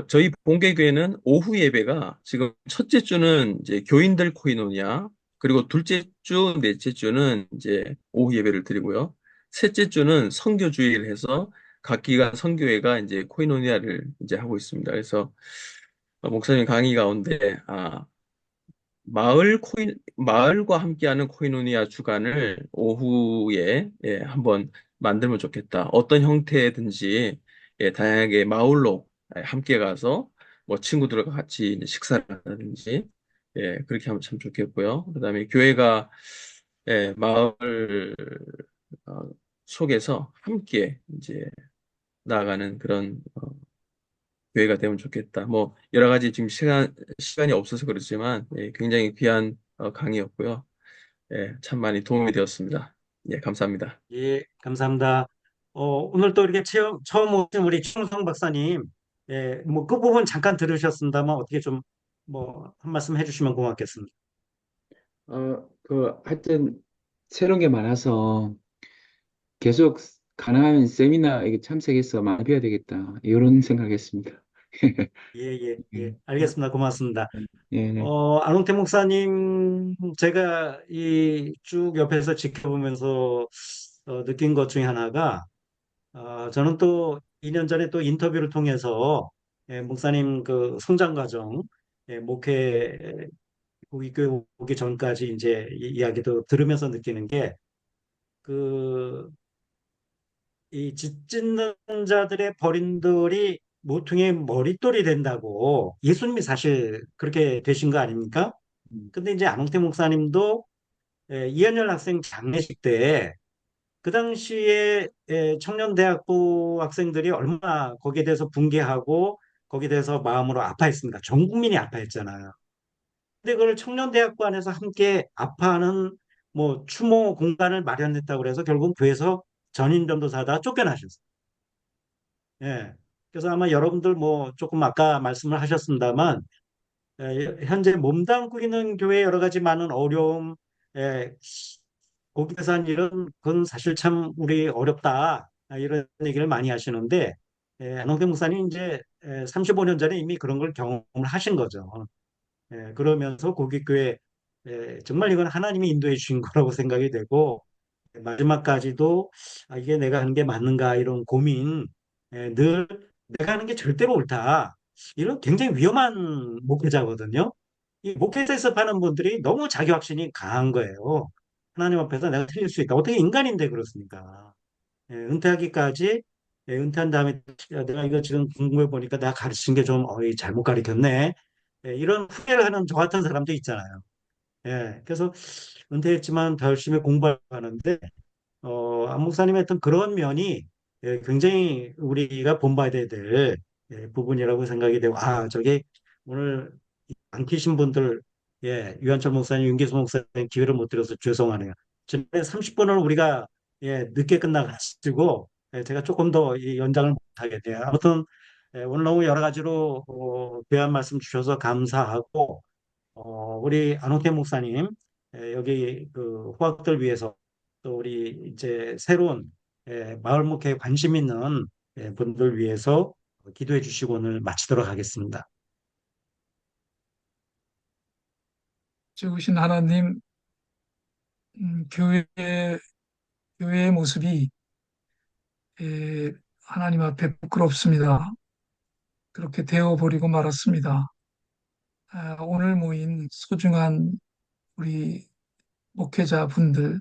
저희 본계교회는 오후 예배가 지금 첫째 주는 이제 교인들 코이노니아, 그리고 둘째 주, 넷째 주는 이제 오후 예배를 드리고요. 셋째 주는 선교주일 해서 각 기간 선교회가 이제 코이노니아를 이제 하고 있습니다. 그래서 목사님 강의 가운데, 마을과 함께하는 코이노니아 주간을 오후에 한번 만들면 좋겠다. 어떤 형태든지 다양하게 마을로 함께 가서 뭐 친구들과 같이 이제 식사를 한다든지 그렇게 하면 참 좋겠고요. 그다음에 교회가 마을 어, 속에서 함께 이제 나아가는 그런 교회가 되면 좋겠다. 뭐 여러 가지 지금 시간이 없어서 그렇지만 굉장히 귀한 강의였고요. 참 많이 도움이 되었습니다. 감사합니다. 예, 감사합니다. 오늘 또 이렇게 처음 오신 우리 최무성 박사님, 뭐 그 부분 잠깐 들으셨습니다만 어떻게 좀 뭐 한 말씀 해주시면 고맙겠습니다. 하여튼, 새로운 게 많아서 계속 가능하면 세미나에 참석해서 많이 배워야 되겠다. 이런 생각했습니다. 예, 예, 예, 알겠습니다. 고맙습니다. 예, 네. 안홍태 목사님, 제가 이 쭉 옆에서 지켜보면서 느낀 것 중에 하나가, 저는 또 2년 전에 또 인터뷰를 통해서 목사님 그 성장 과정, 목회 고기교회 오기 전까지 이제 이야기도 들으면서 느끼는 게, 그, 이 짓짓는 자들의 버림들이 모퉁이의 머릿돌이 된다고 예수님이 사실 그렇게 되신 거 아닙니까? 근데 이제 안홍태 목사님도 이한열 학생 장례식 때 그 당시에 청년대학부 학생들이 얼마나 거기에 대해서 붕괴하고 거기에 대해서 마음으로 아파했습니까? 전 국민이 아파했잖아요. 근데 그걸 청년대학부 안에서 함께 아파하는 뭐 추모 공간을 마련했다고 그래서 결국 교회에서 전인전도사다 쫓겨나셨어요. 예. 그래서 아마 여러분들 뭐 조금 아까 말씀을 하셨습니다만 현재 몸담고 있는 교회 여러 가지 많은 어려움, 예, 거기에서 한 일은 그건 사실 참 우리 어렵다 이런 얘기를 많이 하시는데 안홍태 목사님 이제 35년 전에 이미 그런 걸 경험을 하신 거죠. 그러면서 고깃교회 정말 이건 하나님이 인도해 주신 거라고 생각이 되고 마지막까지도 이게 내가 하는 게 맞는가 이런 고민 늘 내가 하는 게 절대로 옳다 이런 굉장히 위험한 목회자거든요. 이 목회자에서 파는 분들이 너무 자기 확신이 강한 거예요. 하나님 앞에서 내가 틀릴 수 있다. 어떻게 인간인데 그렇습니까? 은퇴하기까지 은퇴한 다음에 내가 이거 지금 궁금해 보니까 내가 가르친 게 좀 잘못 가르쳤네. 이런 후회를 하는 저 같은 사람도 있잖아요. 그래서 은퇴했지만 더 열심히 공부하는데 안 목사님의 어떤 그런 면이 굉장히 우리가 본받아야 될 부분이라고 생각이 되고 저게 오늘 안 계신 분들 유한철 목사님, 윤기수 목사님 기회를 못 드려서 죄송하네요. 지난번에 30분을 우리가 늦게 끝나가지고 제가 조금 더 이 연장을 못하겠네요. 아무튼 오늘 너무 여러 가지로 귀한 말씀 주셔서 감사하고 우리 안호태 목사님 여기 그 후학들 위해서 또 우리 이제 새로운 마을 목회에 관심 있는 분들 위해서 기도해 주시고 오늘 마치도록 하겠습니다. 좋으신 하나님, 교회의 모습이 하나님 앞에 부끄럽습니다. 그렇게 되어버리고 말았습니다. 오늘 모인 소중한 우리 목회자분들,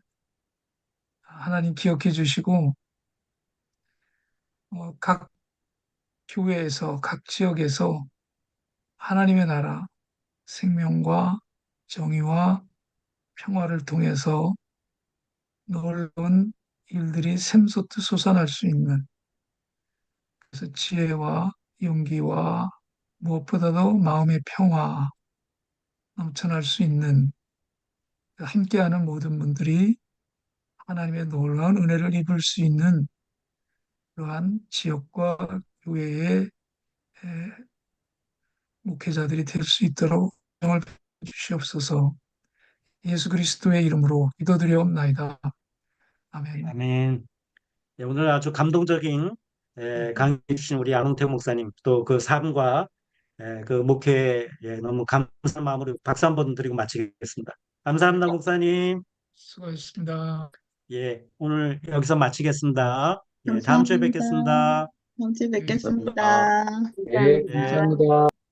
하나님 기억해 주시고, 각 교회에서, 각 지역에서 하나님의 나라, 생명과 정의와 평화를 통해서 놀라운 일들이 샘솟듯 솟아날 수 있는, 그래서 지혜와 용기와 무엇보다도 마음의 평화 넘쳐날 수 있는, 함께하는 모든 분들이 하나님의 놀라운 은혜를 입을 수 있는 그러한 지역과 교회의 목회자들이 될 수 있도록 영을 주시옵소서. 예수 그리스도의 이름으로 기도드리옵나이다. 아멘. 아멘. 네, 오늘 아주 감동적인 강의 주신 우리 안홍태 목사님 또 그 삶과 그 목회에 너무 감사한 마음으로 박수 한번 드리고 마치겠습니다. 감사합니다, 목사님. 수고하셨습니다. 예, 오늘 여기서 마치겠습니다. 예, 다음 주에 감사합니다. 뵙겠습니다. 다음 주에 예. 뵙겠습니다. 네, 예. 감사합니다.